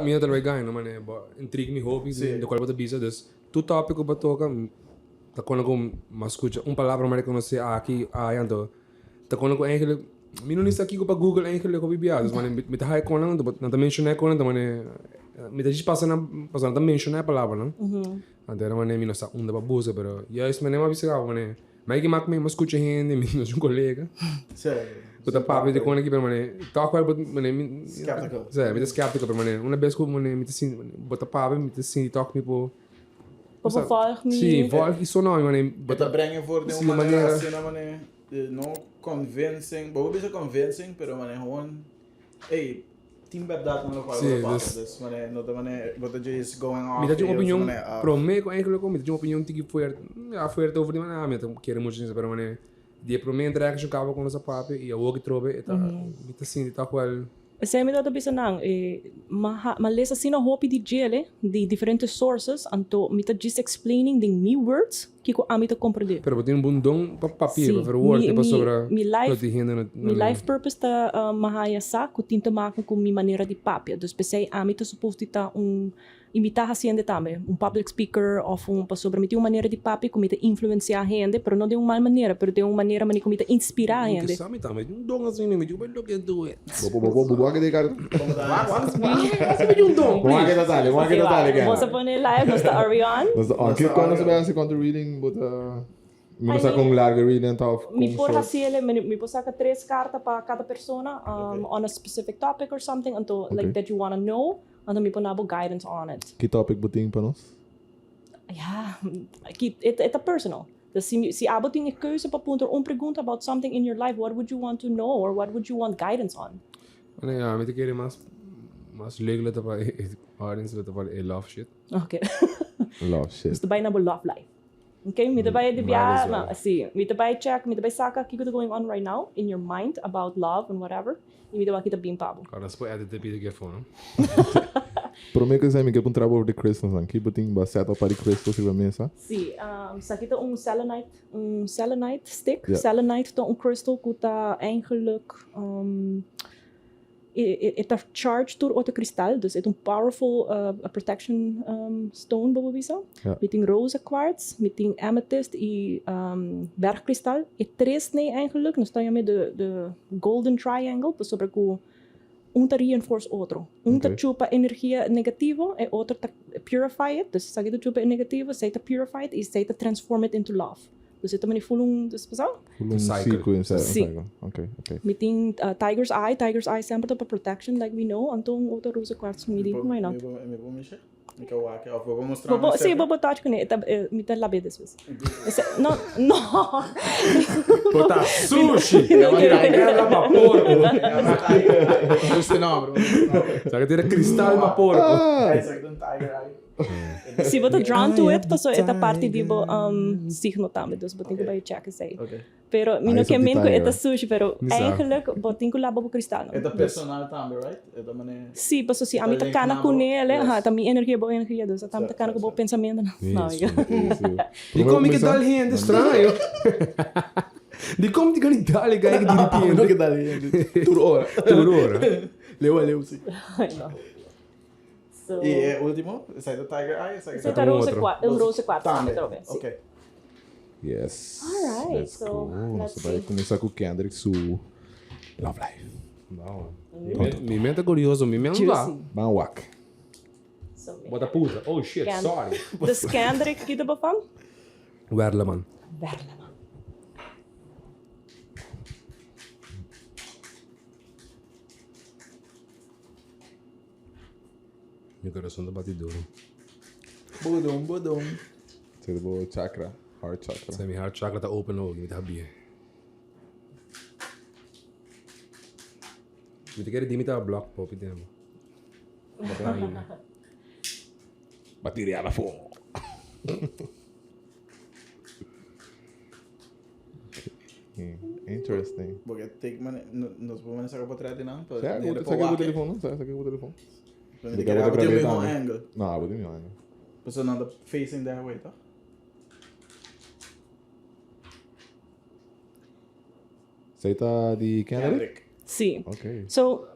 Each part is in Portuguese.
Minha também ganha, mas intriga me hobby, do qual eu bisa, dus tu tópico para tocar, tá quando eu mas escuta palavra mas reconhecer aqui, então, tá quando eu eigenlijk, mim não está aqui para Google eigenlijk eu bibia, dus mas me tá aí quando não tá mencionar quando, mas me tá just passando mencionar a palavra, não? Então, mas mim não está para busca, pero ya isso mas nem mais bisa, mas que mak me mas escuta gente, me um colega. Sério. Puta papo de quando aqui para mane, tá qual Skeptical. me tá skeptical para mane, uma vez que me tá sim, bota papo, me tá sim, toque me por volg me. Sim, volg isso não, mane, Bota brengen voor de uma maneira assim, na maneira, não convincing, boa vez convincing, pero maneira gewoon, hey, team verdade não qual é o papo, dus maneira, não da maneira, bota just going off. Me dá uma opinião, pro me com eigenlijk me dá uma opinião que foi a fuerte over de maneira, me tá querer muito isso, pero mane die pro me entrega que acaba com essa papo e eu vou que trobe, eta, me tá sim, tá qual. Saya minta tapi senang, malas assim na hopi di jele, de diferentes sources, anto mita just explaining the me words que ko amita compreender. Pero tem bundão para papel, para word, para sobre mi life purpose ta mahaya sa ko tinta maka com mi maneira de papel. Dus pensei amita supposed ta imitar hacienda também, public speaker of para sobre mita maneira de papel com mita influenciar a gente, pero não de uma maneira, pero de uma maneira mani com mita inspirar a gente. Sabe também, dom assim, me digo, look at do it. Boa que de cara. Você me um dom. Boa que detalhe, cara. Vamos poner live, nós tá Ariane. Aqui quando você vai assim contra reading, me sa com larga reading tal. Me por haciele, me por saca 3 cartas para cada persona on a specific topic or something, until like that you want to know. Então me põe guidance on it. Que topic boting para nós? Ja, it's personal. Dus se abo tem keuze para punter pergunta about something in your life, what would you want to know or what would you want guidance on? Nee, ja, met keer mas legal para audience para love shit. Okay. Love shit. Dus daarbij naar love life. Okay, met daarbij de bia, zie, met daarbij check, met daarbij saka, kijk wat going on right now in your mind about love and whatever. E me deu aqui também pabo. Cara, se pode editar de que for, não? Prometo que me quer trabalho de crystals aqui, boting baseado para crystals sobre a mesa. Sim, aqui tá selenite stick. Yeah. Selenite tá crystal que tá eigenlijk é charged door outro cristal, dus é powerful protection stone bijvoorbeeld. Yeah. Met rose quartz, met amethyst e bergkristal. É três nee eigenlijk, nós estamos met de golden triangle, pues sobre que tá reinforce outro. Tá chupa energia negativa e outro tá purify it, dus sa kita chupa negativa, sa tá purify it e sa tá transform it into love. Dus ito man fulong disposal. Fulong cycle. Okay. Meeting tiger's eye sempre para protection like we know. Antong outro rose quartz midi, why not? Me vou mexer. Vou mostrar. Sim, vou botar com ele. Me tá lá bem dessas. Não. Botar sushi. É uma tiger lá para porco. Esse nome. Sabe que tem cristal para porco. Esse aqui tem tiger eye. Se você drawn to it, paso esta parte tipo signo também, dus botin ko ba check say. Pero mino que men ko eta sushi, pero eigenlijk botin ko labo cristal. Eta personal também, right? Eta mané. Sim, paso si amita kana com ele, também energia boa energia, dus amita kana com bom pensamento. Não. E como que dá gente estranho? De como te ganha dale gai que dirige, não que dale. Tur hora. Leu sim. So, e o último, esse é do Tiger Eye? Esse é do Rose 4. Ok. Yes. Alright, let's so go. let's Vai começar com o Kendrick, su Love Life. Me mente curioso, me mente lá. Banwak. Bota puta. Oh shit, sorry. Dus Kendrick, kita ba van? Werleman. Meu coração tá batido. Bodum. Você do chakra, heart chakra. Você meu heart chakra tá open hoje, me tá bem. Me quer dimitar block pop demo. Bateria na fogo. Interesting. Porque tem que nós vamos sacar para trás de não. Saca o telefone, saca o telefone. Tem que gravar o mesmo angle. Não, vou ter meu angle. Você não anda facing that way, tá? Você tá de Kendrick? Sim. Okay. So,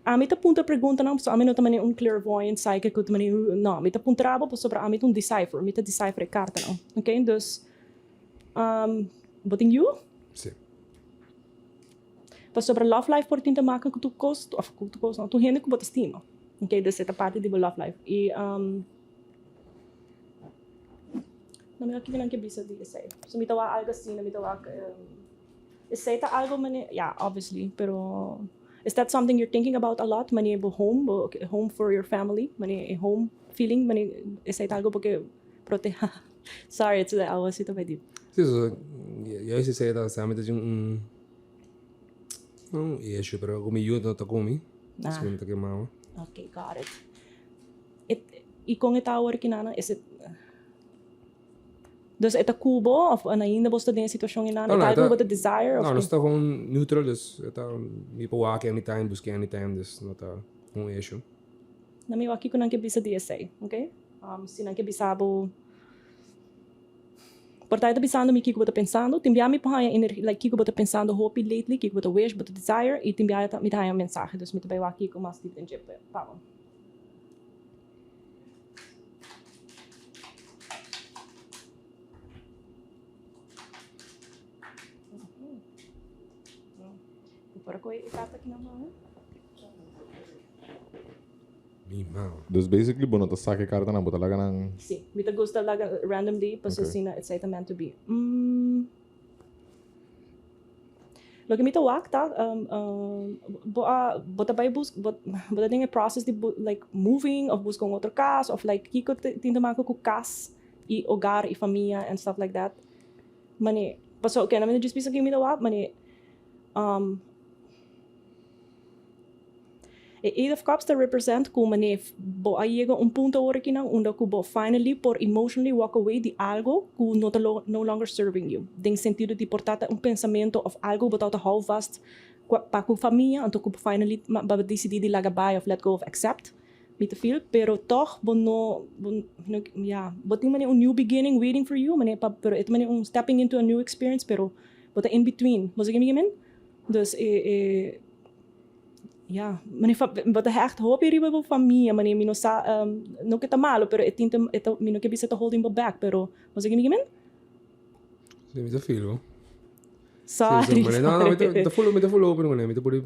a mim tá punta pergunta não, so a mim não também clairvoyant, psychic, que também não, a mim tá punta rabo sobre a mim decipher, a mim decipher carta não, ok? Dus, boting you? Sim. Pas sobre love life por tinta maken que tu kost, of que tu kost não, tu rende que bota estima, ok? Dus essa parte de love life e não me aqui não que bisa de sei, so me tawa algo assim, me tawa sei tá algo mane, yeah, obviously, pero is that something you're thinking about a lot? Mane bo home for your family, mane home feeling, mane sei tá algo porque proteja. Sorry, it's I was it deep. Sim, so, eu sei tá, sabe, tá não issue, pero como eu não tá comigo, se me tá que mal. Okay, got it. E com esta hora que nana, is it dus esta cubo of ainda bosta de situação em nana, tá algo with the desire of não está com neutral, dus tá me pode walk anytime, buscar anytime, dus não tá issue. Na mi aqui com que bisa de sei, okay? Se não que bisabo Portanto, pensando me que eu estou pensando, te enviar me para energia, like que eu estou pensando, hope lately, que eu estou wish, estou desire, e te enviar me dar uma mensagem, então me também aqui com mais tipo de papo. Por aqui a carta aqui na mão. Dus basically, bono ta saque carta na bota laga nang. Sim, me te gusta laga randomly, paso sina it's meant to be. Lo que me te wak ta, bota by bota dinge process de like moving of buscar outro casa, of like kiko tinta mako ku kas e hogar e família and stuff like that. Mane, paso okay, na me just bisa que me te wak, mane Eight of Cups represent como bo llega punto ahora que onde bo finally por emotionally walk away de algo que no longer serving you. Den sentido de portar pensamento of algo botar hold fast para com família, então que finally ba decidir de largar by of let go of accept. Me te feel, pero toch boting new beginning waiting for you, pero it stepping into a new experience, pero bota in between. Mas ik me dus ja, bota echt hoop hier bij familie, mino sa no que tá malo, pero mino que bisa to holding back, pero mas ik me Sim, me te feel. Sorry. Não, me te follow, pero me te pode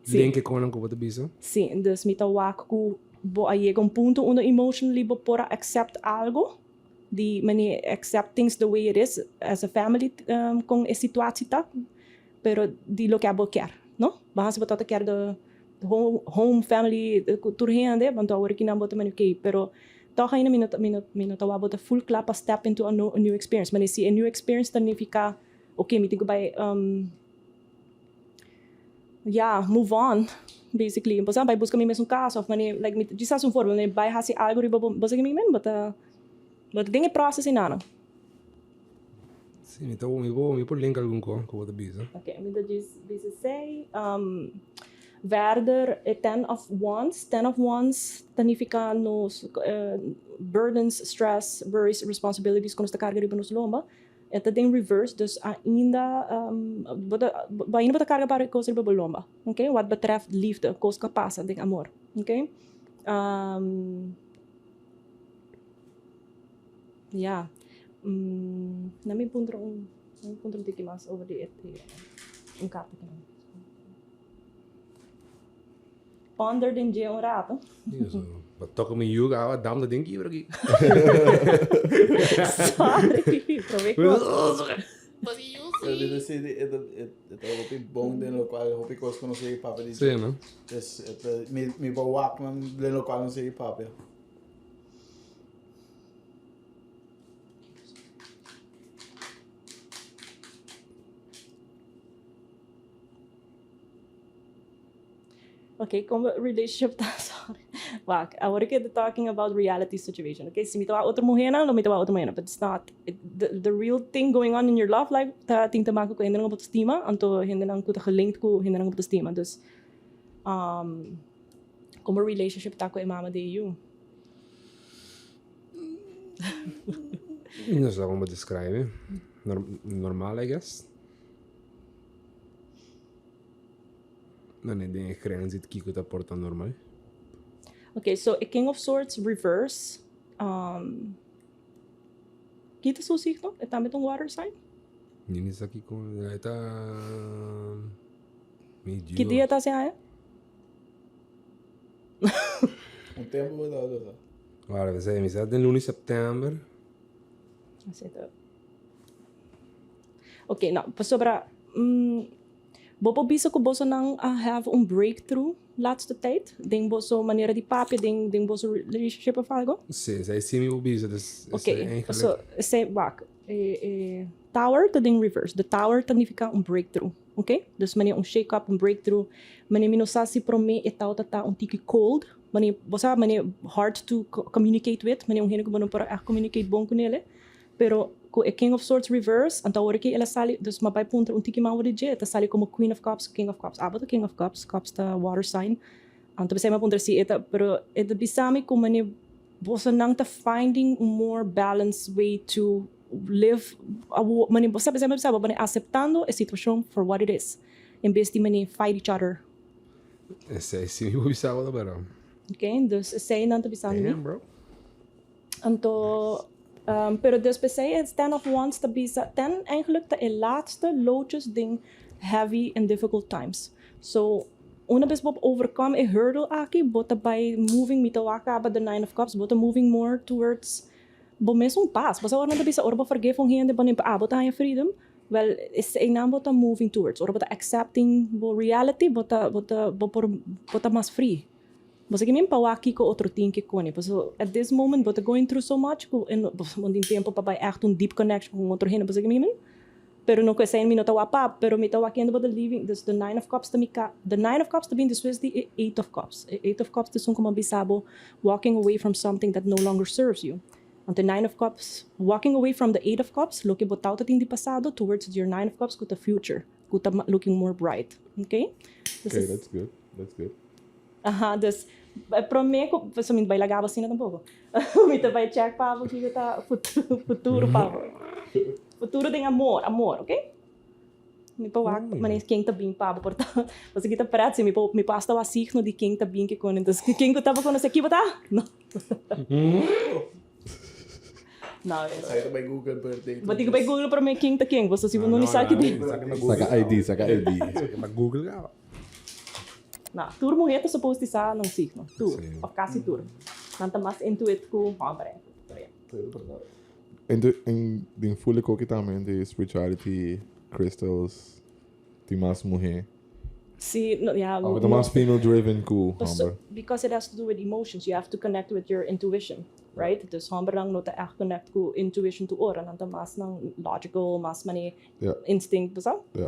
link com ang ko bisa. Sim, dus me te wak ku bo llega punto onde emotionally bo pora accept algo, di accept things the way it is as a family com a situatie tá, pero di lo que abo quer, no? Bahasa bota quer de home family turhende, want daar ik in bota okay, pero toch ainda minuto wa bota full clap step into a new experience. Maar a new experience significa okay, me think by move on basically. Pues by busca mi mesmo caso of mane like me just as um voorbeeld, ne by hasi algo riba busca mi men, but dinge process in ana. Sim, então me pode link algum ko bota bisa. Okay, me just say verder ten of wands significa nos burdens, stress, worries, responsibilities quando está carga riba nos lomba. Esta tem reverse, dus ainda bota carga para coisa riba lomba. Okay? Wat betreft liefde, coisa que passa, tem amor. Okay? Ja. Nami punto um tiki mas over the carta que não. Ponder den dia um rato. Isso. Toca me yoga, a dam da ding hier aqui. Sorry, probeer Dit is het op bom den local, hoop ik was kunnen zeggen papa die. Sim, né? Dus het me bewak man den local não zeggen papa. Okay, como relationship tá, sorry. Wag, agora que talking about reality situation. Okay, se me tawa outra mulher não, me tawa outra mulher, but it's not the real thing going on in your love life. Tá tem te maken ko hindi nang autoestima, anto hindi nang ko ta gelinkt ko hindi nang autoestima. Dus como relationship tá ko e mama de you. Não sei como descrever. Normal, I guess. Não é nem crença de que tá portando normal. Okay, so a King of Swords reverse. Kita so signo? É também um water sign? Nini sa aqui com tá meio Que dia tá sem aí? tempo vou dar. Agora, você é amizade em lunes setembro. Aceita. Okay, now, sobra bobo bisa ko boso nang have breakthrough laatste tijd. Denk boso maneira de papo, denk boso relationship of algo. Sim, é sim meu bisa. Okay, so say wak. Tower to ding reverse. The tower significa breakthrough. Okay? Dus wanneer shake up, breakthrough. Wanneer minosasi prome etau tata tiki cold. Wanneer bosa wanneer hard to communicate with. Wanneer hene ko bono para communicate bom com ele. Pero ko a King of Swords reverse, anta ora que ela sali, dus mabai punta tiki mau de jet, ta sali como Queen of Cups, King of Cups. Aba the King of Cups, Cups ta water sign. Anta besai ma punta si eta, pero eta bisami ko wanneer bosa nang ta finding more balanced way to live, mani bosa besama mani aceptando a situação for what it is, em vez de mani fight each other. Esse é sim meu bisa agora, bro. Okay, dus sei não tá bisando. Damn, bro. Anto, pero dus besai het ten of wands ta bisa, ten eigenlijk de laatste loodjes ding heavy and difficult times. So una vez bob overcome a hurdle aki, bota by moving mitawaka ba the Nine of Cups, bota moving more towards bomes paz. Basta ora na bisa ora ba forgive ang hindi ba ni bota ang freedom. Well, is a nam bota moving towards ora bota accepting bo reality bota mas free. Basta gimin pawaki ko outro tinki ko ni. Basta at this moment bota going through so much ko en mondin tempo pa by echt deep connection com outro hene basta gimin. Pero no que sain minotawa pa, pero mitawa kendo ba the living, this the Nine of Cups the Nine of Cups to be in the Swiss the Eight of Cups. Eight of Cups to sun como bisabo walking away from something that no longer serves you. And the Nine of Cups, walking away from the Eight of Cups, looking botao tating di pasado towards your Nine of Cups, kuta future, kuta looking more bright. Okay? Okay, that's good. That's good. Aha, dus prome ko, so min bay lagaba sina tampoco. Mita bay check pa ako kita futuro pa ako. Futuro ding amor, okay? Mi pa wak, manis king tabing pa porta. Kasi kita parat si mi pa asta wa signo di king tabing ke konen. Dus king ko taba kono sa kibata? No. No, Sai by Google birthday. Bati ko by Google para may king ta king. Basta si Bruno ni Saki din. Saka ID. Mag-google ka. Na, tour mo ito supposed to sa nung signo. Tour, of kasi tour. Nanta mas intuit ko, pare. En din full koki também de spirituality, crystals, de mais mulher. See, no, yeah. The más female driven cool. Because it has to do with emotions, you have to connect with your intuition, right? Dus humber lang nota echt connect ko intuition to ora, nanta mas ng logical, mas mani instinct, basta? Ja.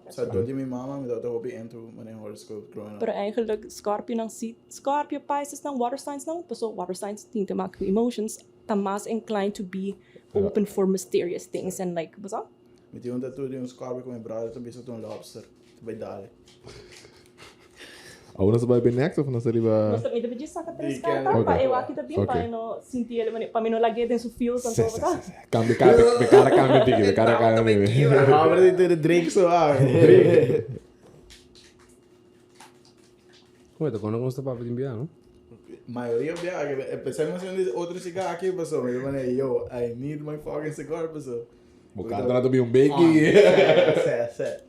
Sa doon di mi mama mi daw hobby into mani horoscope growing up. Pero eigenlijk Scorpio ng Scorpio Pisces ng water signs ng, so water signs ting te mak emotions, tamas inclined to be open for mysterious things and like, basta? Mi ti unta tu di un Scorpio com brother to bisa tu un lobster. By dale. Ahora se va a ver next of nasa riba. Basta mi dapat just saka tres carta pa ewa kita bin pa no sinti ele mani pa mino lagi din su feels and so basta. Cambio de cara. Abre de Drake so Como é, quando você para enviar, não? Maioria viaja. Empezamos a outro cigarro aqui, pessoal. Mas mano, yo, I need my fucking cigar, pessoal. O cara tá também bacon. Certo.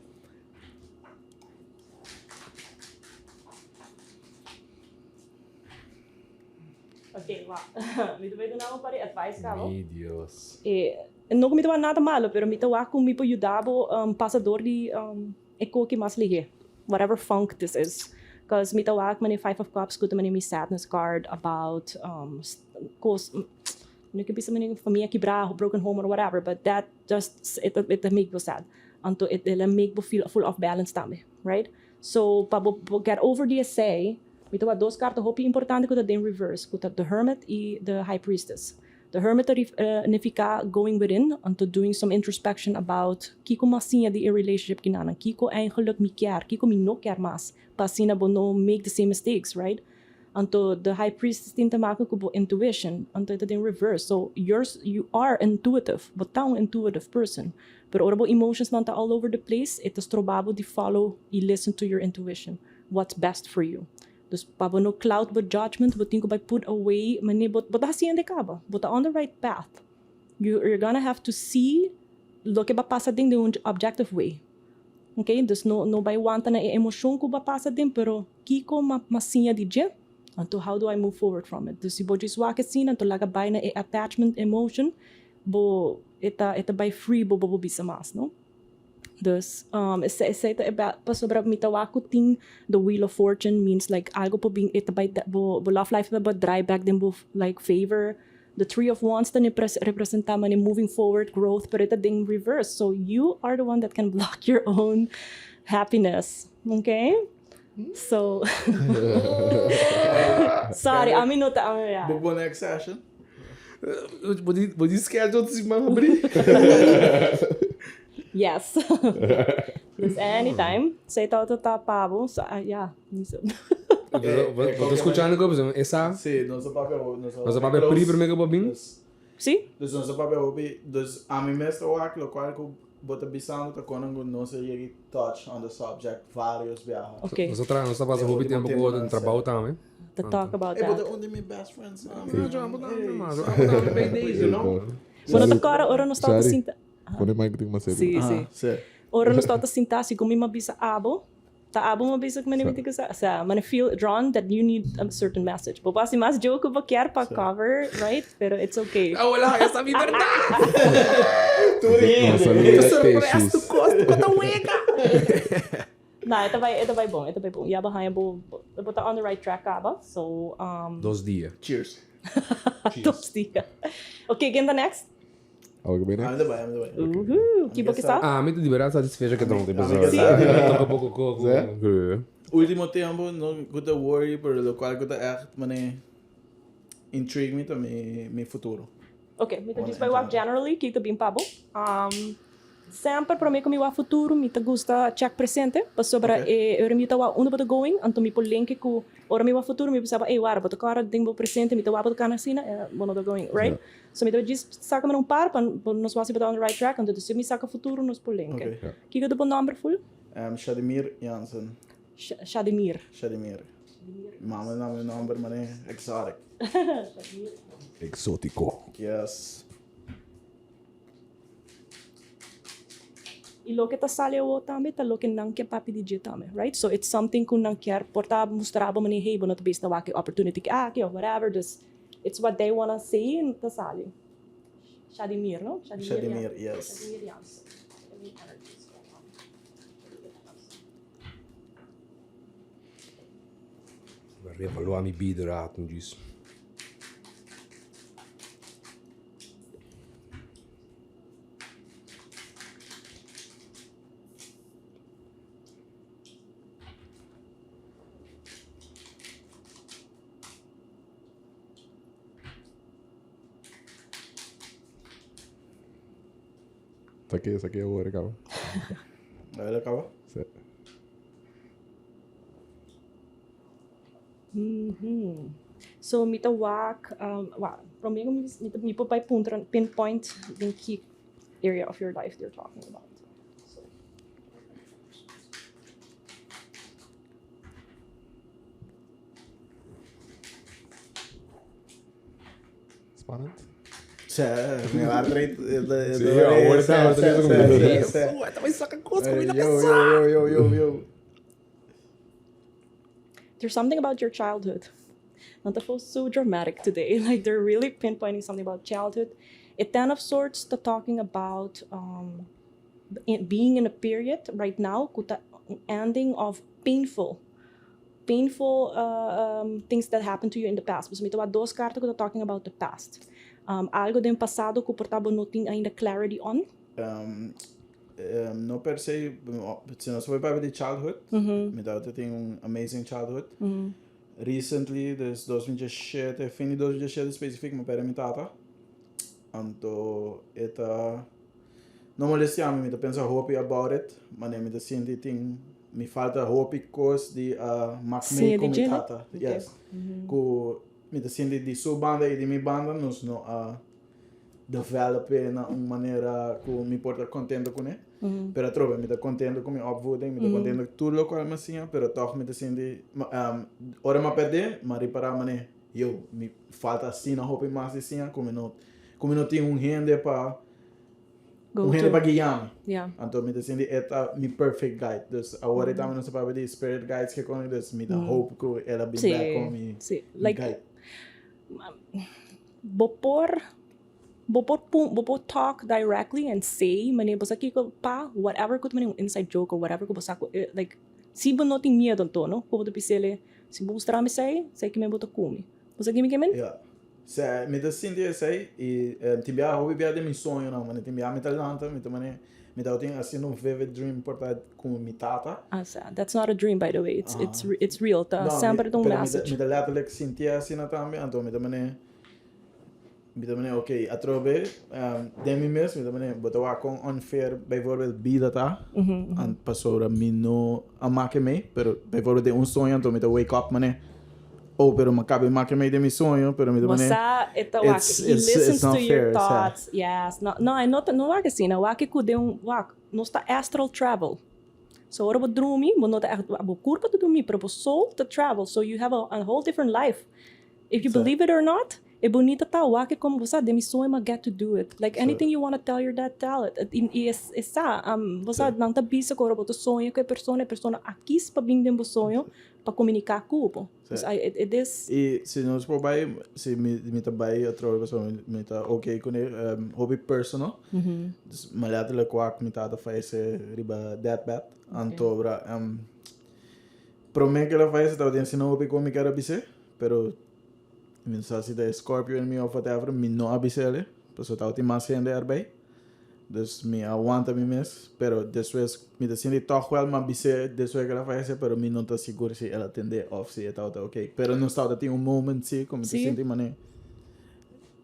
Okay, wa. Mito vai donar para advice kamo. Deus. Não mito nada malo, pero mito wa kung mipo yudabo passador di eko ki mas lige. Whatever funk this is. Because mito wa mani Five of Cups kuta mani mi sadness card about cause no could be something família quebrar, broken home or whatever, but that just it make you sad. Anto it make you feel full of balance tame, right? So pa get over the essay. Mito wa dos cartas hopi importante kuta in reverse, kuta the Hermit e the High Priestess. The Hermit significa going within, anto doing some introspection about kiko masinha di relationship kinana, kiko eigenlijk mi quer, kiko mi no quer mas, pasina bo no make the same mistakes, right? Anto the High Priestess tin tamaka ko bo intuition, anto ito in reverse. So you are intuitive, but taong intuitive person. Pero ora bo emotions nanta all over the place, ito strobabo di follow, i listen to your intuition. what's best for you. Dus pabo no cloud but judgment, but think by put away, mani but haciende ka ba? But on the right path. You're gonna have to see lo que ba pasa din de objective way. Okay? Dus no by wanta na emotion ko ba pasa din, pero kiko masinha di je. Anto how do I move forward from it? Dus si bo jis wake sin, anto laga bay na attachment emotion, bo eta by free bo bisa mas, no? Dus essa pa sobra mitawaku ting the wheel of fortune means like algo po bing eta by bo love life ba dry back then bo like favor the three of wands ta ni representa man moving forward growth pero eta ding reverse, so you are the one that can block your own happiness, okay? So sorry, I mean not yeah. Book next session. Vou de schedule se man abrir. Yes. Dus anytime. Say todo tapavo. Yeah. Vou escuchando que você essa. Sim, nosso papel primeiro que eu vim. Sim? Dus nosso papel dus a mim mesmo aqui lo qual que bota bisando tá quando não se chega touch on the subject vários viagens. Okay. Nós fazemos hobby tempo com o trabalho também. To talk about Hey, that. but only my best friends. Bueno, agora ora não está sinta. Quando mais que tem uma série. Sim. Ora não está sinta se como uma bisa abo. Ta abo uma bisa que me que sa man feel drawn that you need a certain message. Bo basi mas joke ba quer pa cover, right? Pero it's okay. Ah, wala, essa é a verdade. Nossa, Surpresa do costo com a uega. Nah, ito ba bom. Yaba haya bo on the right track ka ba? So 2 dias. Cheers. 2 dias. Okay, again the next. Algo bem, né? Anda bem. Kibo que está? Ah, muito liberado satisfeita que não tem Sim. pouco coco. Último tempo não gosta worry por lo qual gosta echt mane intrigue me também meu futuro. Okay, mita diz by walk generally, kita bem pabo. Sempre para mim como o futuro, mita gusta check presente, para sobra eu mita wa onde bota going, anto mi pol link ku ora mi wa futuro mi pensava, wara bota cara ding bo presente, mita wa bota kana sina, mono do going, right? So mita diz saca man par para nos wasi bota on the right track, anto se mi saca futuro nos pol link. Kika do bon number full? Shadimir Jansen. Shadimir. Mama number mane exotic. Exótico. Yes. E lo que ta sale o também ta lo que não quer papi DJ também, right? So it's something que não quer portar mostrar ba mani hey bonot based na wake opportunity que or whatever, just it's what they wanna say and ta sale. Shadimir, no? Shadimir, yes. Shadimir Jansen. Vai revaluar minha vida rato disso. Saquei agora, calma. Ele acaba? So mita walk, para mim me put by pinpoint the key area of your life they're talking about. So. Spannend. Me va a reír. Yo. There's something about your childhood. Not to feel so dramatic today. Like they're really pinpointing something about childhood. It ten of swords to talking about being in a period right now, kuta ending of painful things that happened to you in the past. Mas mito dos cartas kuta talking about the past. Algo do passado que portava não tinha ainda clarity on. No per se, se nós for para de childhood, me dá tem amazing childhood. Recently, dus 2017, fim de 2017 específico, me pera me tata. Anto eta não molestiamo, me pensa hope about it, mas me da senti ting me falta hope cos de macme com me tata. Yes. Ku me da senti de sua banda e de minha banda nos no developen na uma maneira que me porta contento com ele. Pero trova, me tá contento com minha opvoeding, me tá contento com tudo o qual me sinha, pero toch me tá sendo ora me perder, mas reparar mané, me falta assim na roupa mais assim, como não tem rende para rende para guiar. Então me tá sendo mi perfect guide. Dus agora estamos nessa parte de spirit guides que com dus me dá hope que ela be back com me. Sim, like guide. Bopor talk directly and say, mane bosa kiko pa whatever ko man inside joke or whatever ko bosa ko like si bo noting miedo to no ko boto pisele si bo mostrar me sei que me boto come. Bosa que me kemen? Yeah. Se me dá senti sei e tibia hobby bia de mi sonho não, mane tibia me talanta, me também me dá tem assim um vivid dream porta com mi tata. That's not a dream by the way. It's real. Tá sempre um message. Me dá letterlijk sentia assim na também, então me também oké, atrobe, demi mes, me também botar com unfair, bijvoorbeeld bidata, en pasora mino a make me, pero bijvoorbeeld de sonho, então me tá wake up mané, pero me cabe make me de mi sonho, pero me também he listens to your thoughts, yes, no wak assim, na wak ku de no está astral travel. So ora bo drumi, mo no ta bo curva to drumi, pero bo soul to travel, so you have a whole different life. If you believe it or not, é bonita tá, wake como você de missão é get to do it. Like anything you want to tell your dad, tell it. E essa, você não tá bisa com o sonho que a pessoa aqui para vir dentro do sonho para comunicar com o. It is. E se nós por vai, se me tá vai outra pessoa me tá ok com ele, hobby personal. Mas lá de lá me tá faz riba that bad. Antobra, prometo que ela faz tá dentro se não hobby como quero dizer, pero se de Scorpio en mi of whatever, mi no abisele, pues eu tava mais gente erbij. Dus mi aguanta mi mes, pero después mi te siente toch wel ma bise, después que ela faz, pero mi não tá seguro se ela atende off se tá ok. Pero não está tem moment se como te siente mané.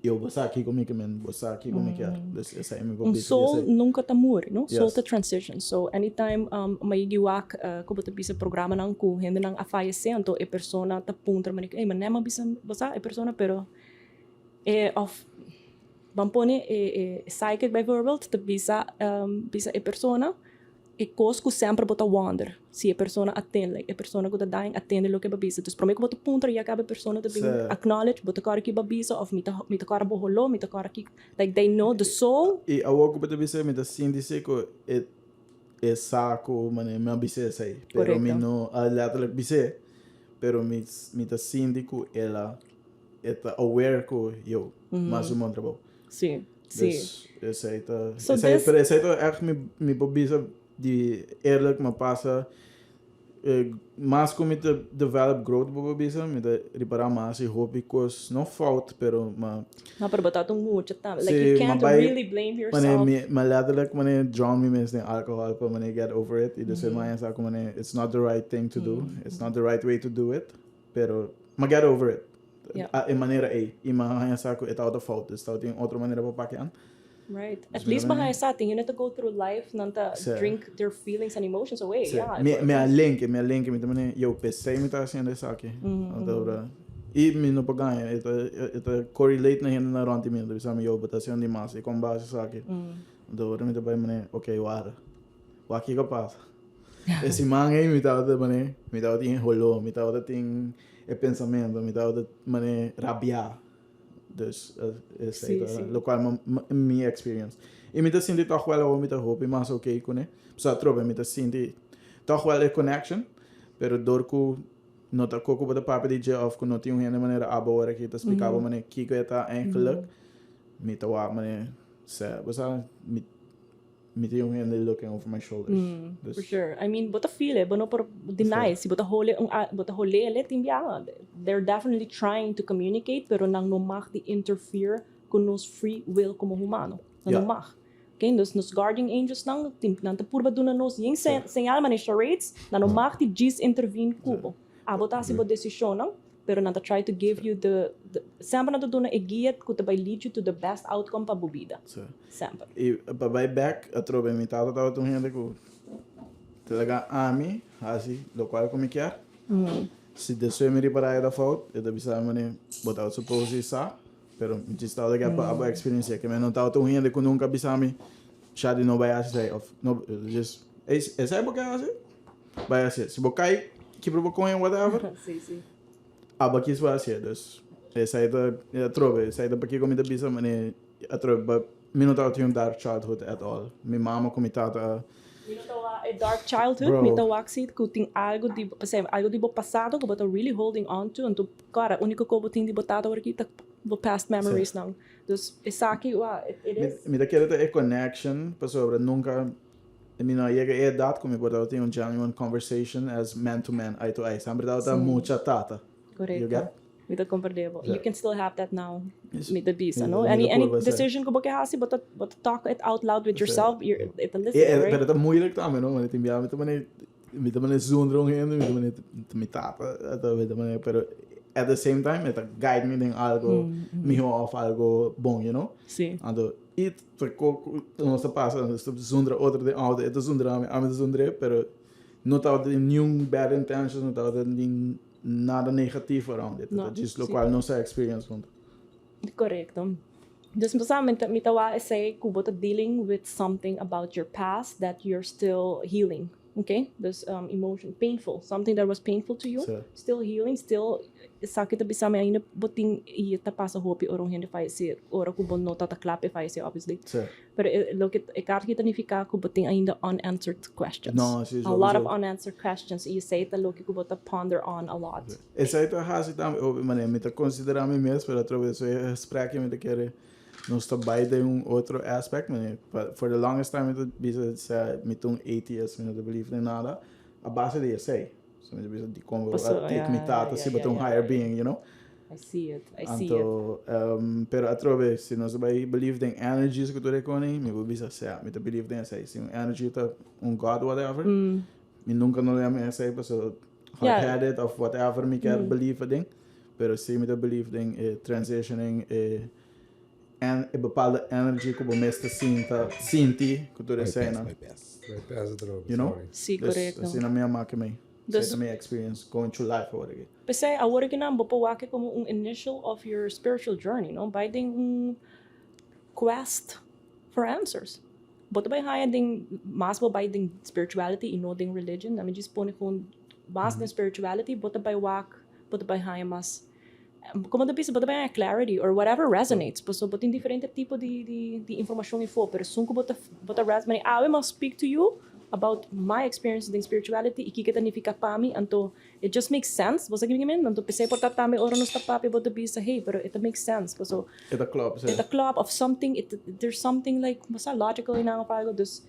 Eu vou aqui comigo men, vou aqui comigo quer. Dus essa é meu soul nunca tá morre, no? Soul tá transition. So anytime may giwak como te bisa programa nang ku, hindi nang afayecento e persona ta punta manik, mas nem bisa basta e persona pero of bampone psychic bijvoorbeeld te bisa e persona e cosco sempre bota wonder se a persona atende a persona que tá dying atende lo que babisa dus prometo bota punta e acaba a persona te acknowledge bota cara que babisa of mita cara boholo mita cara que like they know the soul e a woco bota bisa mita sindise ko é saco mane me abise sei pero mi no alata bise pero mita sindico ela está aware ko eu mas o montrabo sim essa aí tá echt me babisa die eerlijk me passa mas como te develop growth babisa me de reparar mais e hobby cos não falta pero não para botar muito tá like you can't really blame yourself mas letterlijk mane drown me mes de alcohol para mane get over it e de semana essa como mane it's not the right thing to do it's not the right way to do it pero ma get over it em maneira e ma essa ko eta outra falta está tem outra maneira para paquear. Right. At least behind something, you need to go through life, nanta drink their feelings and emotions away. Yeah. Me link, me também eu pensei me tá sendo isso aqui. Então, e me não pagar, это correlate na gente na rendimento, sabe eu botar sendo demais e com base isso aqui. Então, me também me okay, wara. O aqui que passa. Esse man aí me tá também, me tá tem rolou, me tá tem pensamento, me tá mané rabiar. Dus lo qual mi experience e me tá senti toch wel me tá hope mas ok com né só trobe me tá senti toch wel a connection pero dorku não tá coco para papo de dia of não tinha uma maneira agora que tá explicava mané que tá eigenlijk me tá wa mané se você me tinha uma looking over my shoulders for sure I mean bota feel bono por deny si bota hole ele timbia they're definitely trying to communicate pero nang no mag de interfere con nos free will como humano não mag okay nos guardian angels nang te purba duna nos yung señal mané charades não mag de gis intervene kubo bota si bo decision não pero nanta try to give you the sempre nanta duna e guia que te vai lead you to the best outcome para bobida sempre e para vai back a trobe me tava tão gente que talaga ami assim lo qual como que se desce me reparar da fault eu da bisa mané botar suppose isso pero me estava aqui a experiência que me não estava tão rindo que nunca bisami já de não vai assim of no just essa é porque assim vai assim se bocai que provocou em whatever Sim. abakis vai assim dus essa é da trove essa é da porque como da bisa mane a trove but me não estava tendo dark childhood at all minha mama como estava a dark childhood, me tawa que tem algo de passado que você really holding on to, então, cara, o único que eu tenho de botar agora aqui tá past memories não. Então, essa aqui, me daquela é connection, para sobre nunca me não ia é dado como eu tenho um genuine conversation as man to man, eye to eye. Sempre dá muita tata. Correto. You get? Me dá compreendível. You can still have that now. Yes. Me dá bisa, no? Me dá Any curva, decision que você faz, você talk it out loud with yourself, you're it listen, Pero right? tá moeilijk também, não? Tem biar, me também zonder omheen, me tapa, pero at the same time, it guide me em algo, me of algo bom, you know? Sim. Ando, e não se passa, zonder outro de oude, het zonder a me zonder, pero não estava de nenhum bad intentions, não estava de nada negativo around it. No, Just lo qual não se experience junto. Correcto. Dus basicamente, me tawa say que você dealing with something about your past that you're still healing. Okay? Dus emotion, painful, something that was painful to you, still healing, still sakit bisa me ainda boting i ta pasa hopi orang hindi faz se ora ku bon nota ta clap faz se obviously. Pero look at e kar kita nifica ku boting ainda unanswered questions. No, a lot of unanswered questions e say ta look ku bota ponder on a lot. Essa aí tá hasi tam, mané, me tá considerar me mesmo, pero outra vez eu sprake me te querer não está by de outro aspect, mané. But for the longest time it bisa me tung atheist, me não believe em nada. A base de sei. So me bisa di como mitata se botar higher being, you know. I see it. Pero outra vez, se nós vai believe in energies que tu recone, me vou bisa sei, me te believe in sei, se energy tá god whatever. Me nunca não lembro essa pessoa hard-headed of whatever me quer believe in. Pero se me te believe in transitioning en een bepaalde energy que você sente que tu recena. You know? Sim, correto. Assim na minha marca me. Essa é a minha experience going through life agora aqui. Pensei agora que não, vou wake como initial of your spiritual journey, no? By the quest for answers. Bota by high ding mas by ding spirituality e no ding religion. Na me dispone com mas ding spirituality, bota by high mas como da pista, bota bem a clarity or whatever resonates. Porque bota em diferente tipo de informação e for, pero sunko bota resonate. I must speak to you about my experience in spirituality e que significa para mim. Então, it just makes sense. Você que me entende? Então, pensei por tata me ora nos tapapi bota pista, hey, pero it makes sense. So, it's a club of something. There's something like basta logical in ang pago. Dus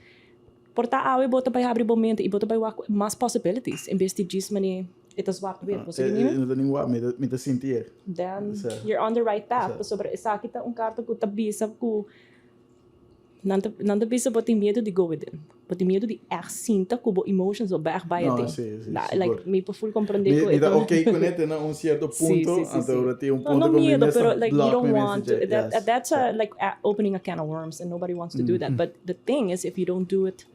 porta awe bota by abrir momento e bota by mas possibilities. Em vez de diz mani ito zwart wit. Você que me entende? Me te sentir. Then you're on the right path. Sobre isa kita carta ko tabisa ko nanda bisa botin medo de go within. Botin medo de sinta ko emotions ou back by a thing. Like me por full compreender ko ito. Okay com it na certo ponto, então tem ponto no medo, pero like you don't want to, that's like opening a can of worms and nobody wants to do that. But the thing is if you don't do it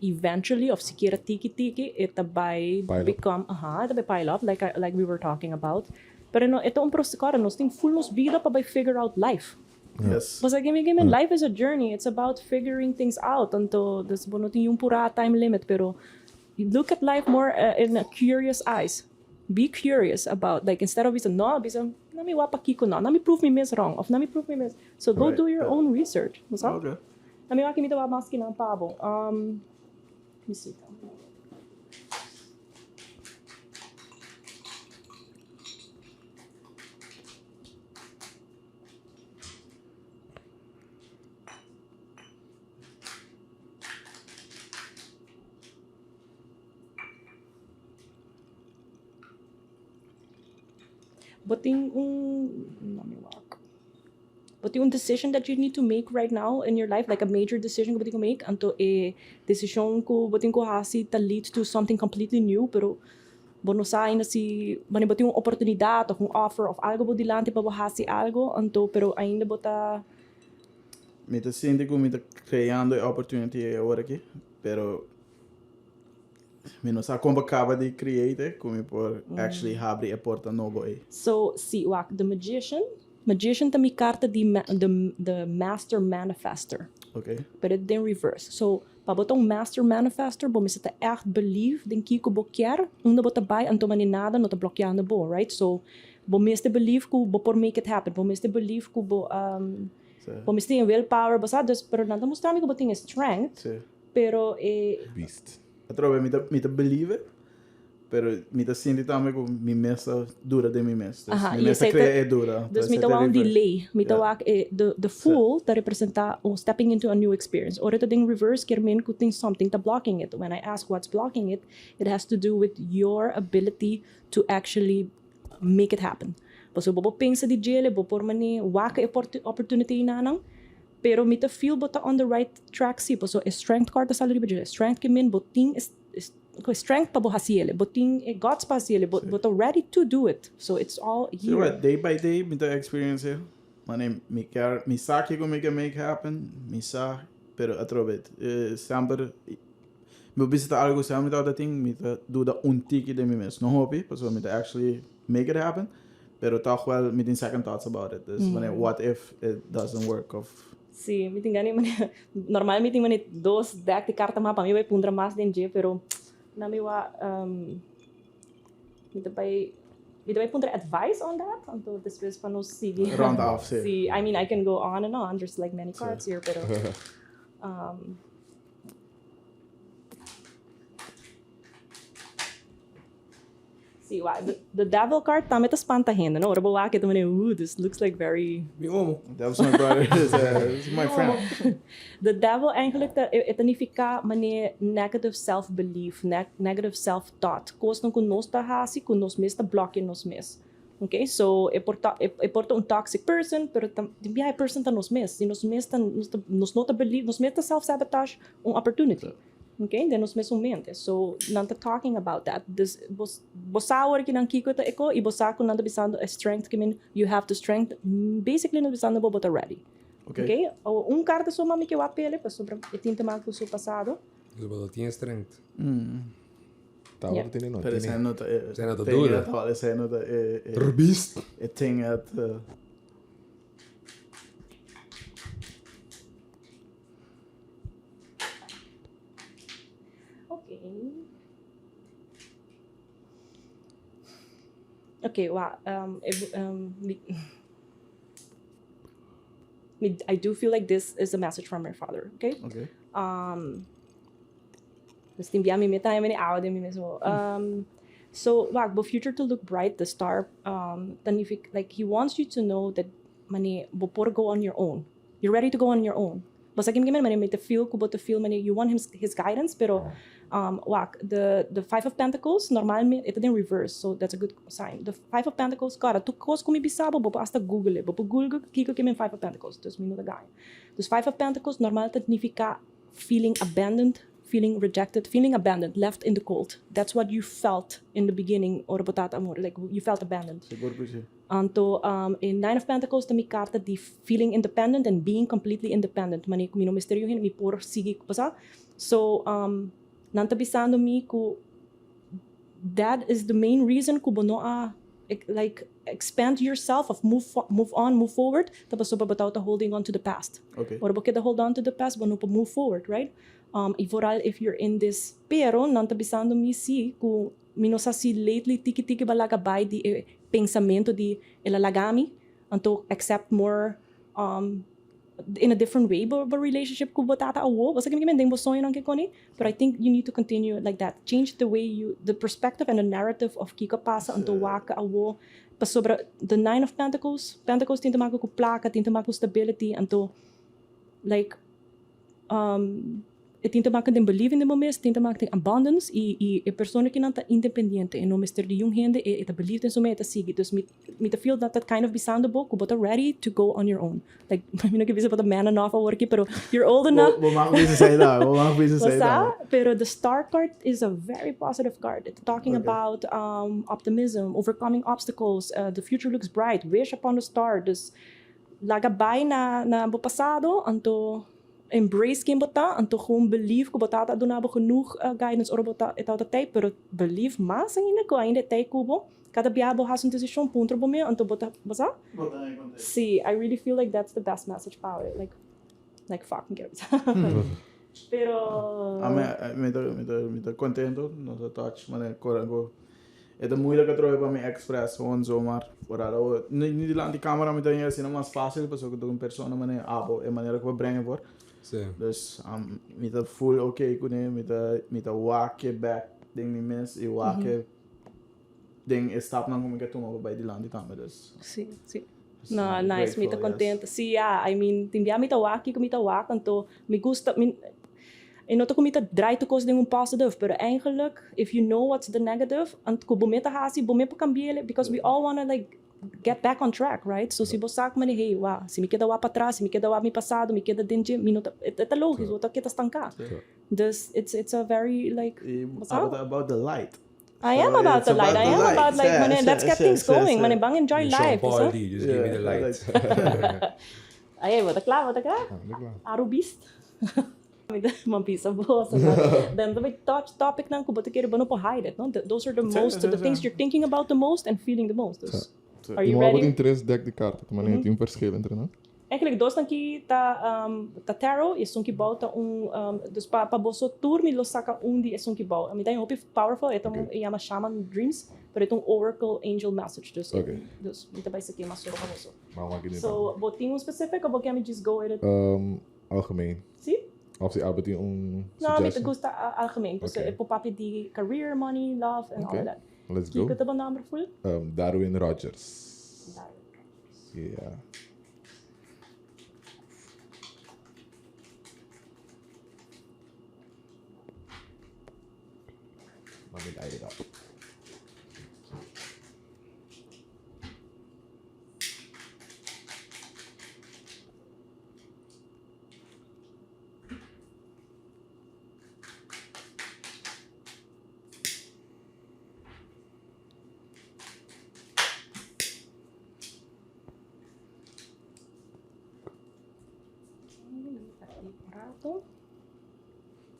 eventually of sikira tiki it by become it by pile up like we were talking about. Pero no ito processo cara nós tem full nos vida para by figure out life. Yes. Mas again, life is a journey. It's about figuring things out. Anto das bono tem pura time limit pero you look at life more in a curious eyes. Be curious about like instead of bisa nami wapa kiko na nami prove me mis wrong of nami prove me mis. So go do your own research. Okay. Nami waki mito wa maski ng pabo. Let me see. But yung decision that you need to make right now in your life, like a major decision ko bating ko make, anto decision ko bating ko hasi ta lead to something completely new, pero bonosay na si manibot yung oportunidad o kung offer of algo bo dilante pa hasi algo, anto pero ainda bota me te sinto como me te creando opportunity agora aqui, pero me não sabe como acaba de create como por actually abrir a porta nova aí. So, see, the magician Magician ta mi carta the master manifester. Okay. Pero het in reverse. So, pabotong master manifester, bo misita echt believe, den kiko bo kier, unda bo tabay, anto maninada, no ta bloqueando bo, right? So, bo miste believe ku, bo por make it happen. Bo miste believe ku, bo miste in willpower, bo sa, dus, pero nanta mostrami ko bo ting strength, pero, Beast. Atrobe, me ta believe it, pero me ta sinti também que mi mesa dura de mi mesa. Mi mesa crea dura. Dus me ta wa delay. Me ta wa, the fool ta representa stepping into a new experience. Or ito ding reverse, kermin kuting something ta blocking it. When I ask what's blocking it, it has to do with your ability to actually make it happen. So, bobo pensa di jele, bo por mani waka opportunity na nang, pero me ta feel bo ta on the right track si. So, strength card ta salary budget. Strength kemin, bo ting is strength pa bo hasiele, bo ting gods pa hasiele, bo ta ready to do it. So, it's all here. So what, day by day, me ta experience here. Mane, mi sa que go make happen, mi sa, pero atrobet, sempre, me visita algo sempre da thing, me ta do da tiki de mi mes, no hopi, so me ta actually make it happen, pero toch wel me tin second thoughts about it. Dus what if it doesn't work of. Sí, me tinha normal me tinha dos deck de carta mapa, me vai pundra mais dentro, pero na me wa me vai pundra advice on that, então depois para nos seguir. Round off, see. I mean, I can go on and on. There's like many cards here, pero see, the devil card, tama ito spantahin, no? Ora bawa kita man, this looks like very. That was my brother. This is my friend. The devil eigenlijk ito nifika mani negative self-belief, negative self-thought. Kos nung kunos ta hasi, kunos mis ta block nos mis. Okay, so porta toxic person, pero the person ta nos mis. Nos mis ta nos not believe, nos mis ta self-sabotage opportunity. Okay, then nos mesummente. So, nanta talking about that. This bosawar kinang kiko ta eko, ibosa ko nanta bisando a strength kimin, you have the strength, basically nanta bisando bo bota ready. Okay? O carta so mami que wapele, pa sobra itinta man ko so pasado. So, but tinha strength. Tawar tini no. Pero esa nota dura. Esa nota Beast. thing at Okay, wow. I do feel like this is a message from my father. Okay. Okay. So, but future to look bright, the star, like he wants you to know that mani bopor go on your own. You're ready to go on your own. Basta gimen mani may feel mani you want his guidance, pero the Five of Pentacles normalmente ito din reverse, so that's a good sign. The Five of Pentacles, cara, tu kos kung ibisabo bo basta Google, bo Google kiko kimen Five of Pentacles, dus minuto guy. Dus Five of Pentacles normal significa feeling abandoned, feeling rejected, feeling abandoned, left in the cold. That's what you felt in the beginning, or batata amor, like you felt abandoned. Anto in Nine of Pentacles ta mi carta di feeling independent and being completely independent. Mani kumino misteryo hin mi por sigi basa. So nanta bisando mi ku that is the main reason ku bono like expand yourself of move on, move forward. Tapos so babataw ta holding on to the past. Okay. Or bakit hold on to the past bono pa move forward, right? Ivoral if you're in this pero nanta bisando mi si ku minosa si lately tiki balaga bay di pensamento di ilalagami anto accept more in a different way but relationship ko batata awo basta kami ding bosoy nang kikoni, but I think you need to continue like that, change the way the perspective and the narrative of kika pasa anto waka awo pasobra the Nine of Pentacles tinta mako ku plaka, tinta mako stability anto like tinta mako din believe in the moments, tinta mako din abundance e persona que não tá independiente e no mister de yung hende ita believe in so meta sige, dus me to feel that kind of bisando bo ku bota ready to go on your own, like me no kibisa bota man enough or ki, pero you're old enough pero the star card is a very positive card. It's talking about optimism, overcoming obstacles, the future looks bright, wish upon the star, dus lagabay na bo pasado anto embrace kim bota anto gewoon believe ko bota ta do na bo genoeg guidance or bota itaw ta tay pero believe mas ang ina ko ainda tay kubo cada biabo has uma decisão punto bo me anto bota basa. See, I really feel like that's the best message about it. Like fucking get it. Pero me tá contento, não tá touch, mas corango. É da moeilijk que trouxe para me express gewoon zomaar. Por ahora, niet de lande camera me tem assim mais fácil, porque eu tô com persona, mas é maneira que eu brengen voor. Sim. Dus me tá full okay com ele, me tá wake back ding me miss e wake ding stap não como que tu mau bij die lande camera dus. Sim. No, nice, me tá contenta. Sim, yeah, I mean, timbia me tá wake, me tá wake, então me gusta en not ook niet draait de kost dingen positive, pero eigenlijk, if you know what's the negative, and ko bometa hasi, bometa cambiele, because we all wanna like get back on track, right? So si bosak man hey, wa, si me queda wa para trás, si me queda wa mi passado, me queda dentro, minuto, é logisch, wat kita stanka. Dus it's a very like about the light. I am about the light. I am about like, man, let's get things going. Man, bang enjoy life. Paul D, just give me the light. Ay, wat klaar? Arubist. Mampisa boss. Then the touch topic nang kubot kere bono po hide it, no? Those are the things you're thinking about the most and feeling the most. Dus, are you ready? Wat interesse dek de kaart, maar nee, tem verschil entre, não? Eigenlijk dos naki ta tarot is sonki bau ta dus pa boso tour mi lo saka di is sonki bau. I mean, I hope it's powerful. Ito yama shaman dreams, pero itong oracle angel message. Dus dus ito ba isa kay masuro ka boso. So, boting specific o bogami just go with it? Algemeen. See? Of die arbeid die No, me gusta algemeen. Dus po papi di career, money, love, and all of that. Let's go. Kika ba number full? Darwin Rogers. Yeah. Let me light it up.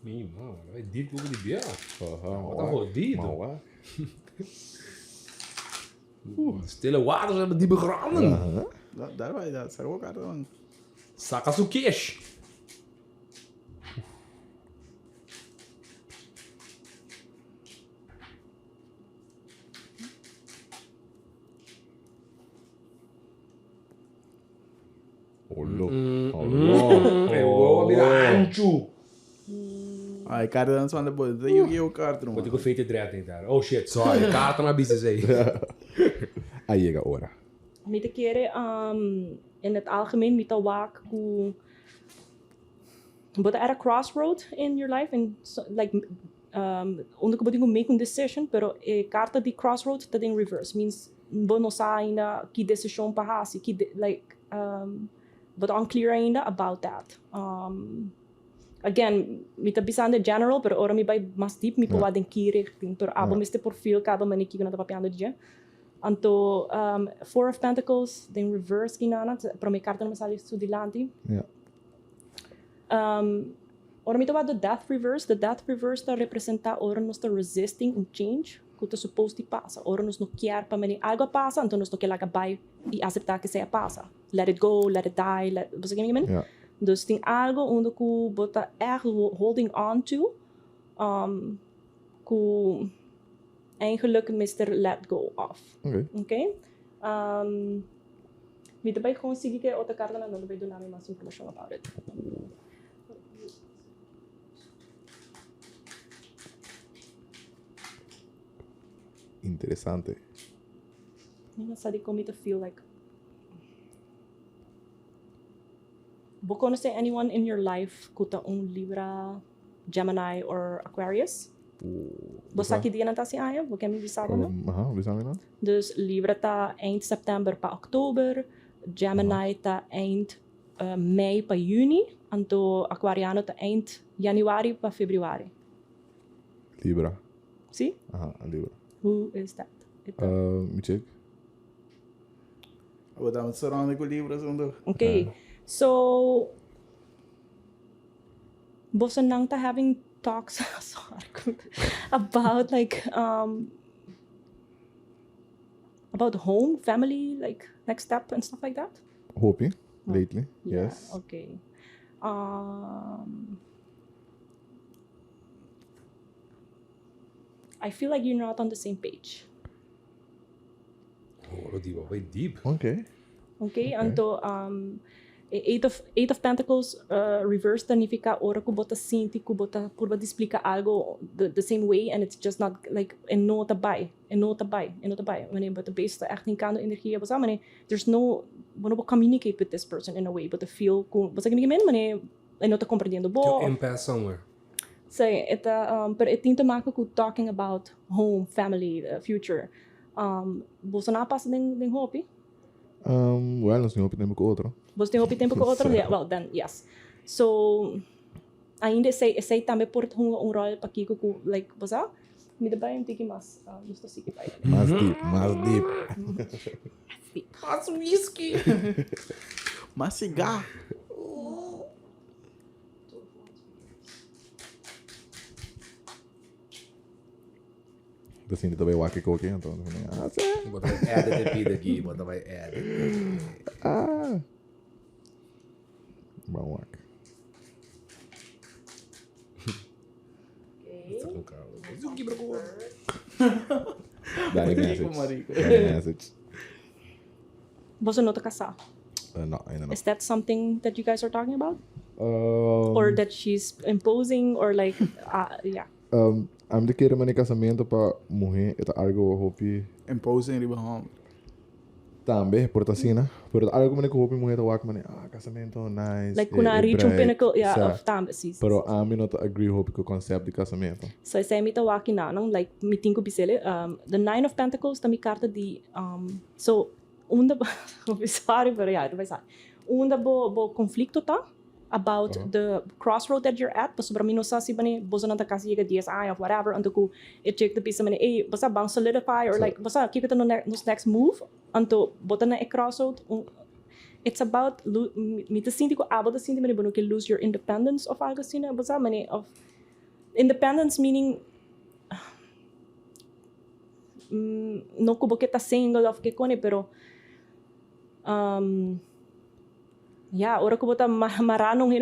Minha irmã, vai dir tudo de biela. Tá rodido. Stille waters hebben die begraven. Daar waar je dat, zeg ook aan. Sakasukesh. Oh, ancho. Ai, kaarten dan van de boot. Dat je ook kaarten Moet ik een vete draad daar. Oh shit, sorry. Kaarten naar business heen. Aí llega ora. Met kere in het algemeen met wak hoe but at a crossroad in your life and so, like onde que you make a decision pero carta di crossroad that in reverse means bono sa ainda que decisão para hasi que like but unclear ainda about that. Again, mit bisa the general, pero ora mi by mas deep mi po den ki richting. Pero abo miste perfil kaba maniki na papiando dia. Anto Four of Pentacles, then reverse kinana, pero mi carta na sali su dilanti. Yeah. Ora mi the death reverse. The death reverse ta representa ora nos ta resisting un change que ta supposed to passa. Ora nos no quer pa mani algo passa, então nos no que laga by e aceitar que seja passa. Let it go, let it die, você quer me? Yeah. Dus tem algo onde ku bota holding on to, ku eigenlijk Mr. Let Go of. Okay? Met daarbij gewoon zie ik outra carta na daarbij doen namin mas information about it. Interessante. Não sabe como it feel like. Bo conoce anyone in your life kuta Libra, Gemini, or Aquarius? Bosa que dia nata si aya? Bo kemi bisaba na? Bisaba na? Dus Libra ta eind September pa Oktober, Gemini ta eind Mei pa Juni, anto Aquariano ta eind Januari pa Februari. Libra. See? Libra. Who is that? Me check. Wat dan surrounding with Libra zonder. Okay. So, bosan lang ta having talks about like about home, family, like next step and stuff like that? Hoping, lately, Yeah, yes. okay. I feel like you're not on the same page. Oh, very deep. Okay. Okay? Anto, Eight of Pentacles reverse significa ora ku bota sinti, ku bota purba de explica algo the same way and it's just not like en no tabay. Wanneer bota based echt in kano energie basa mane there's no wanneer we communicate with this person in a way but to feel ku basa kini men mane en no te compreendendo To bo. impasse somewhere. Say it pero it tem te maken ku talking about home, family, future. Bosa na pas ding hopi? Well, nós temos opinião com outro. Você tem hopi tempo com outro? Yeah, well, then, yes. So, ainda sei também por um rol para Kiko ku, like, basa? Me dá bem um tiki mas, gusto sige pa yan. Mais deep. Mas whisky. Mas cigarro. Assim, também o aqui com quem, então. Bota vai add the pida aqui, bota vai add. Bom aqui. Tá com calma. Mas o quebra com o Dá message. Você não tá casar? Não, ainda não. Is that something that you guys are talking about? Or that she's imposing or like, yeah. I'm de keren mijn casamento para morrer, é algo hopi. Imposing riba home. Também, por assim, né? Pero algo que hopi morrer to wak casamento nice. Like kuna reach um pinnacle, yeah, Sa. of time, sis. Pero a mim não agree hopi com o conceito de casamento. So I say mi tawaki na nung like meeting ko bisele the Nine of Pentacles ta mi carta di so unda ba sorry pero yeah vai sa unda bo conflicto ta about the crossroad that you're at paso para mim não sa si bani bosa na ta kasi ga DSI of whatever anto ko it check the piece mani basta bang solidify or like basta keep it on the next move anto bota na e crossroad it's about mi ta sinti ko abo ta sinti mani bono que lose your independence of algo sina basta mani of independence meaning no como que tá single of que cone pero yeah ora como tá maranong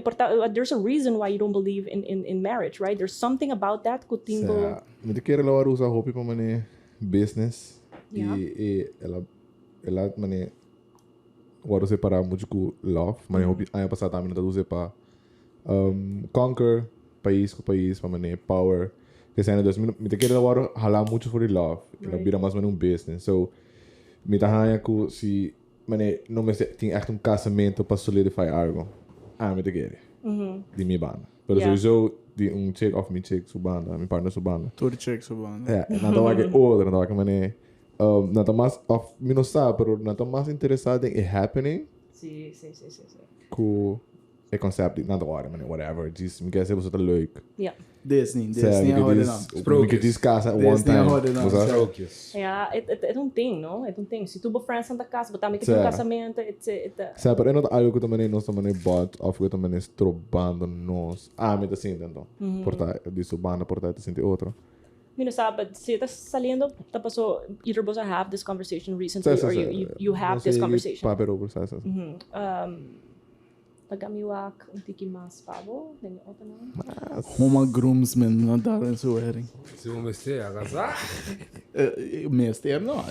there's a reason why you don't believe in marriage, right? There's something about that que tingo Me quero lá usar hopi para mane business e ela mane agora separar muito com love, mane hopi aí passar também não usa para conquer país com país para mane power. Que zijn dus me te quero agora ralar muito for love, ela vira mais mane business. So me tá hanya com se mane não me tem echt casamento para solidificar algo. Me te quero. De minha banda. Pero sowieso die check of me check sua banda, minha partner sua banda. Todo check sua banda. Ja, não tá que outra, não tá que mane não tá mais of me não sabe, pero não tá mais interessado em happening. sim. Com o conceito não agora, mane whatever, diz me quer ser você tá leuk. yeah Disney agora não. Me quer diz casa one time. yeah it don't thing no it don't thing se tu bo friends na casa botar me que tem casamento it's Sabe, pero não algo que também nós também bot of que também estrobando nós. Me tá sentindo então. Porta disso banda porta tá sentindo outro. you know sabe se tá saliendo tá passou either both have this conversation recently or you have this conversation Papel over sabe. Pagamiwak tiki mas pavo nem outra não Huma groomsmen não dá em sua wedding. Se o mestre a casar, Mestre não,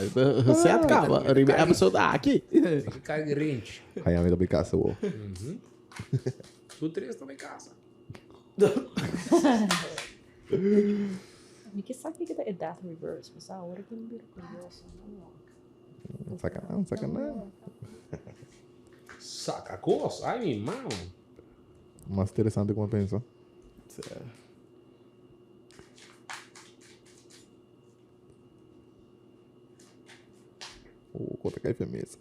você acaba. Riba episode aqui. que cai range. Aí a minha da casa o. Tu três também casa. me que sabe que é death reverse mas a hora que me vira curioso Sacanagem. Saca coisa, ai minha mão. Mais interessante como pensa. Conta cai firmeza.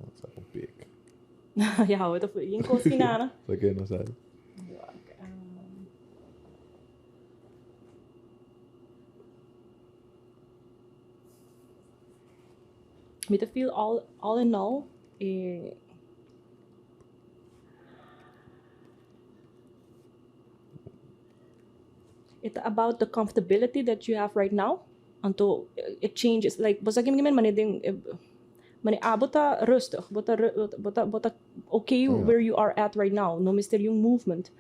Nossa, com pique. ja hoor dat in kosinana Só que não sabe. me te feel all in all It's about the comfortability that you have right now. Until it changes. Like, basta gimen mani bota rustig, bota okay where you are at right now. No mister yung movement.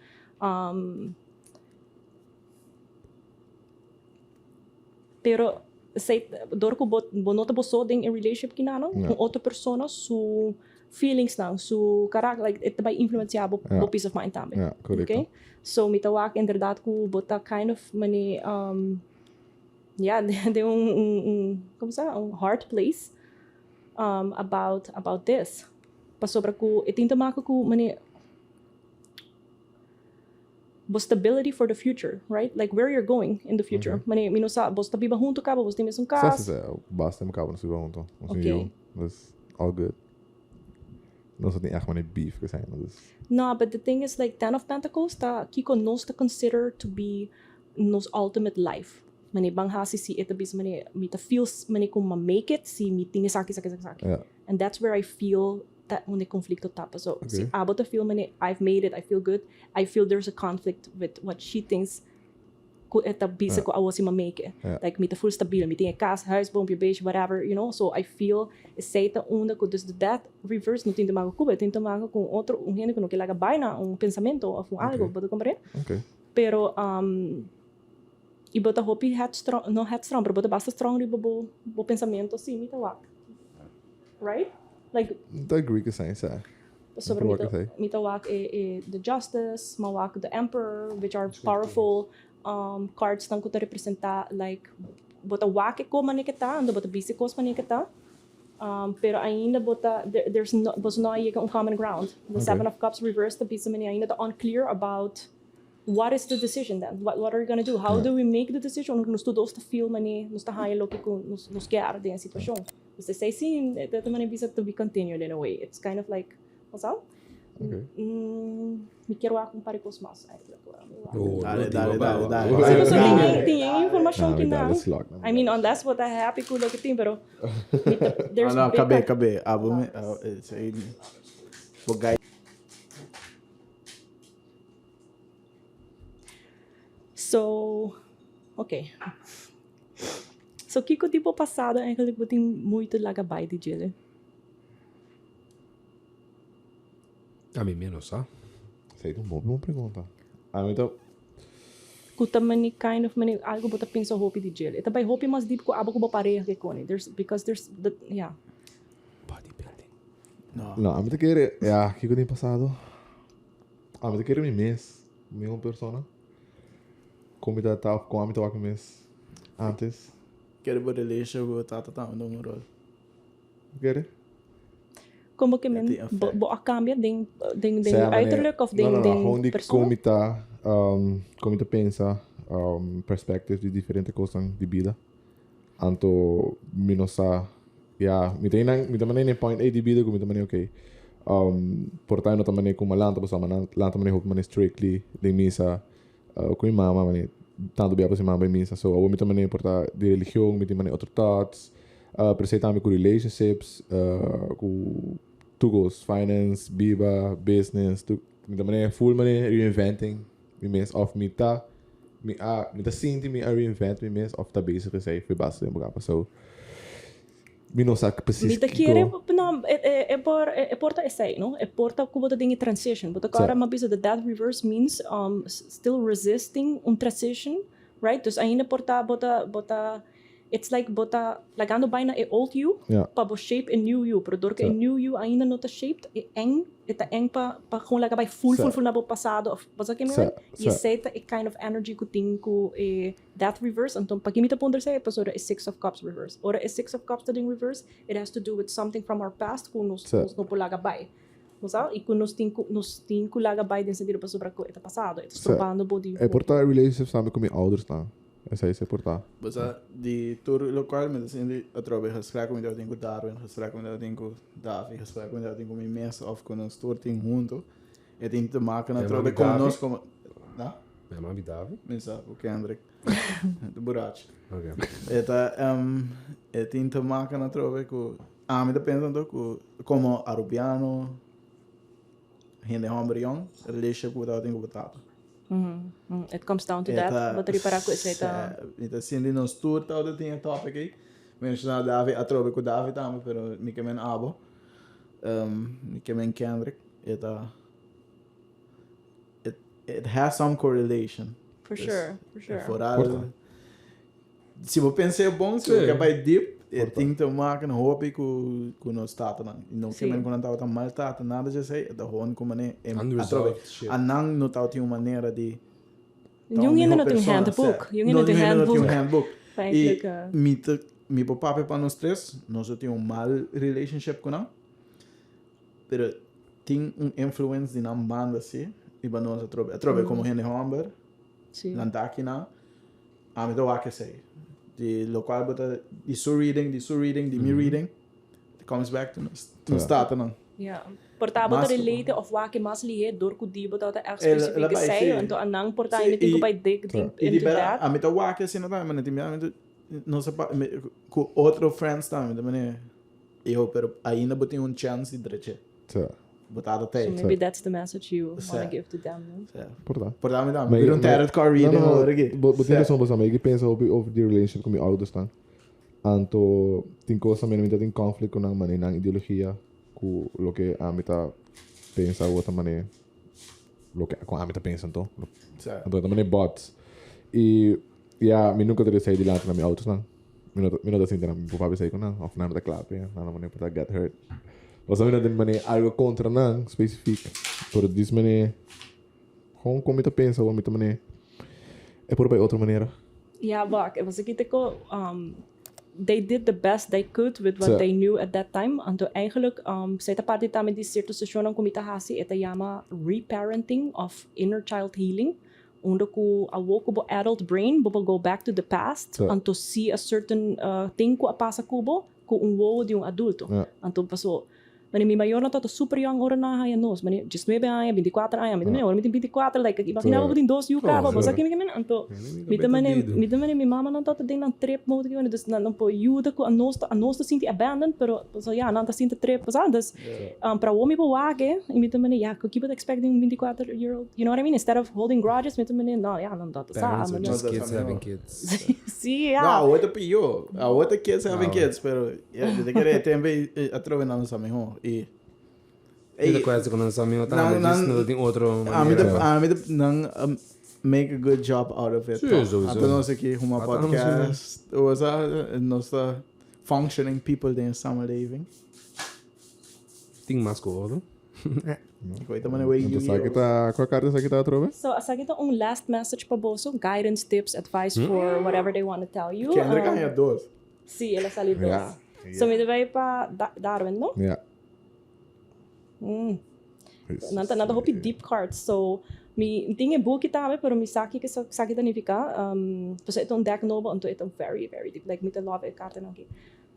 Pero say door ko bonota boso ding in relationship kinano kung outra persona su feelings lang su karak like it by influenciado bo peace of mind também. Okay? So mitawak inderdaad ko bota kind of mani de como se hard place about this. Pasobra ko itinta maka ko mani stability for the future, right? Like where you're going in the future. Mani minusa bosta biba junto ka, bosta mesmo casa. Basta me acaba no biba junto. Okay. That's all good. Não só tem echt maar beef gezien. No, but the thing is like Ten of Pentacles ta kiko nos to consider to be nos ultimate life. Mani bang hasi si itabis mani mita feels mani kung ma-make it si meeting saki. Yeah. And that's where I feel that when the conflicto tapa. So si abo to feel mani I've made it, I feel good. I feel there's a conflict with what she thinks ko itabisa ko awo si ma-make it. Like mita full stabil, mita yung casa, huis, boompje, beige, whatever, you know. So I feel seita una ko dus the that reverse no tinta mago kuba, tinta mago kung outro gente ko no kilaga bay na pensamento of algo, pode compreender? Okay. Pero e bota hopi headstrong, no headstrong, pero bota basta strong ri bo pensamento sim, mita wak. Right? Like I agree que sai. Sobre mita wak the justice, mawak the emperor, which are powerful cards tang kuta representa like bota wak ko manikita, ando bota bisikos manikita. Pero ainda bota there's no common ground. The Seven of Cups reversed the piece mani ainda unclear about what is the decision then? What are we gonna do? How do we make the decision? Nos todos ta feel mani, nos ta haya loki ko nos quer den situação. Você say sim, that mani bisa to be continued in a way. It's kind of like what's up? Okay. Me quero compare com os maus. Dale. So tem informação que não. I mean, unless what I happy ko loki tim, pero there's cabe. Abo me bogay. So, okay. So, kiko tipo passado, eigenlijk boting muito lagabay di jele. A mim menos, ah? Sei uma boa pergunta. Então Kuta mani kind of mani algo bota pensa hopi di jele. Ita by hopi mas deep ko abo ko ba pareha ke koni. There's Bodybuilding. No, a mim te querer, kiko din passado. A mim te querer mesma persona. Como está com a mim mês antes. Quero ver relation com tá no moral. Quer? Como que men bo a cambia ding uiterlijk of ding persona. Como te pensa perspectives de diferentes coisas de vida. Anto minosa mi também point A de vida como também okay. Portanto no também como lanta também hope man strictly de misa com mama mani tanto bem para mama misa so eu me também importa de religião me também outros thoughts presentando com relationships com tugos finance biba business me também full money reinventing me mes of me ta sinti me reinvent me mes of ta bezig is aí foi bastante bom so não sabe precies Mita kere no porta essay no porta como the thing transition but agora mabisa that reverse means still resisting transition right dus ainda porta bota it's like bota lagando baina old you pa bo shape a new you pero dorka new you ainda not shaped eng pa gewoon laga by full na bo passado of was aqui mesmo e seta kind of energy ku tinko that reverse então pa kimita ponder say episode is Six of Cups reverse ora is Six of Cups in reverse it has to do with something from our past ku nos no po laga by Mosa e ku nos tinko laga by din sentido pa sobra ko eta passado eta stropando body é portar relationships sabe com meus ouders tá essa aí é portar mas de tour local me assim outra vez gesprek com eu tenho Darwin gesprek com eu tenho Davi gesprek com eu tenho imenso of com ons torting junto e tem te maken outra vez com nós como na Mijn mami Davi? mensa o Kendrick de Burachi Okay. e tem te maken outra vez com me depende do como arubiano gente hombre young relationship com eu tenho batata It comes down to that. Wat para ko sa ita. Ita sindi no tour tao da tinha topic aí. Mencionar David, atrobe com David também, pero me kemen abo. Me kemen Kendrick. It has some correlation. For sure. Se você pensar bom, se você vai deep, tem que maken hoop ik hoe no staat dan. No kemen quando tava tão mal staat, nada já sei, da hon como né. Anang no tao tinha maneira de Yung yun na yung handbook. Handbook. E mi papá para nós três, nós tínhamos mal relationship com ela. Pero tem influence de na banda assim, e para nós atrobe como Henry Homber. Lantaki na. A me do a que sei. De local bota de su reading, de me reading. It comes back to nos staat não. Ja, portable te relate of wake mas lihe door ku di bota ta specifieke sei anto anang portable me tingo by dig into that. A me to wake assim não tá, mas não se com outro friends também, também eu pero ainda botei chance de dreche. Botada so maybe that's the message you want to give to them. Portable me we don't tarot card reading over again. Botei só você que pensa over the relationship com meu ouders dan. Anto tem coisa mesmo tem conflito com a maneira na ideologia. Lo que a mí pensa de otra manera, lo que a mí pensa então também bots e me nunca teria saído de lá na minha autos não me não assim na meu papai sair com não of nada da clave na maneira para get hurt mas a mim não tem maneira algo contra não específico por diz maneira como me pensa ou me maneira é por outra maneira bak você que te ko they did the best they could with what they knew at that time. Anto eigenlijk, sa ita parte tama di certo session ng kumita hasi, ita yama reparenting of inner child healing. Undo ko awo ko bo adult brain, bo go back to the past, anto see a certain thing ko apasa kubo, ko unwo di yung adulto. Anto paso, mani mi mayor na to super young ora na haya nos, mani 19 años, 24 años, mi ora mi 24 like imagina ko din 2 yuka ba, basta kimi anto mi tamane mi mama na to ding nang trip mo ko dus na po yuda ko anos to sinti abandoned pero so yeah nanta sinti trip pas andas para o mi po wage mi tamane yeah ko keep expecting 24-year-old, you know what I mean, instead of holding grudges mi tamane no yeah nanta sa kids having kids. See yeah. No, outra pior. A outra kids having kids, pero yeah, de querer também atrove na nossa mejor. E quase quando nós amigos também não tem outro não make a good job out of it. Até nós aqui uma podcast, nossa functioning people in summer living. Tem mais coisa. Coita mana way you. Qual carta essa aqui tá trova? So asa kita last message pa boso, guidance, tips, advice for whatever they want to tell you. Kendra ganha 2. Sí, ela salió 2. So me vai pa Darwin, no? Yeah. Nanta hopi deep cards. So mi tinha book tabe pero mi saki ta nifika so itong deck novo onto itong very very deep like mit love carta naki.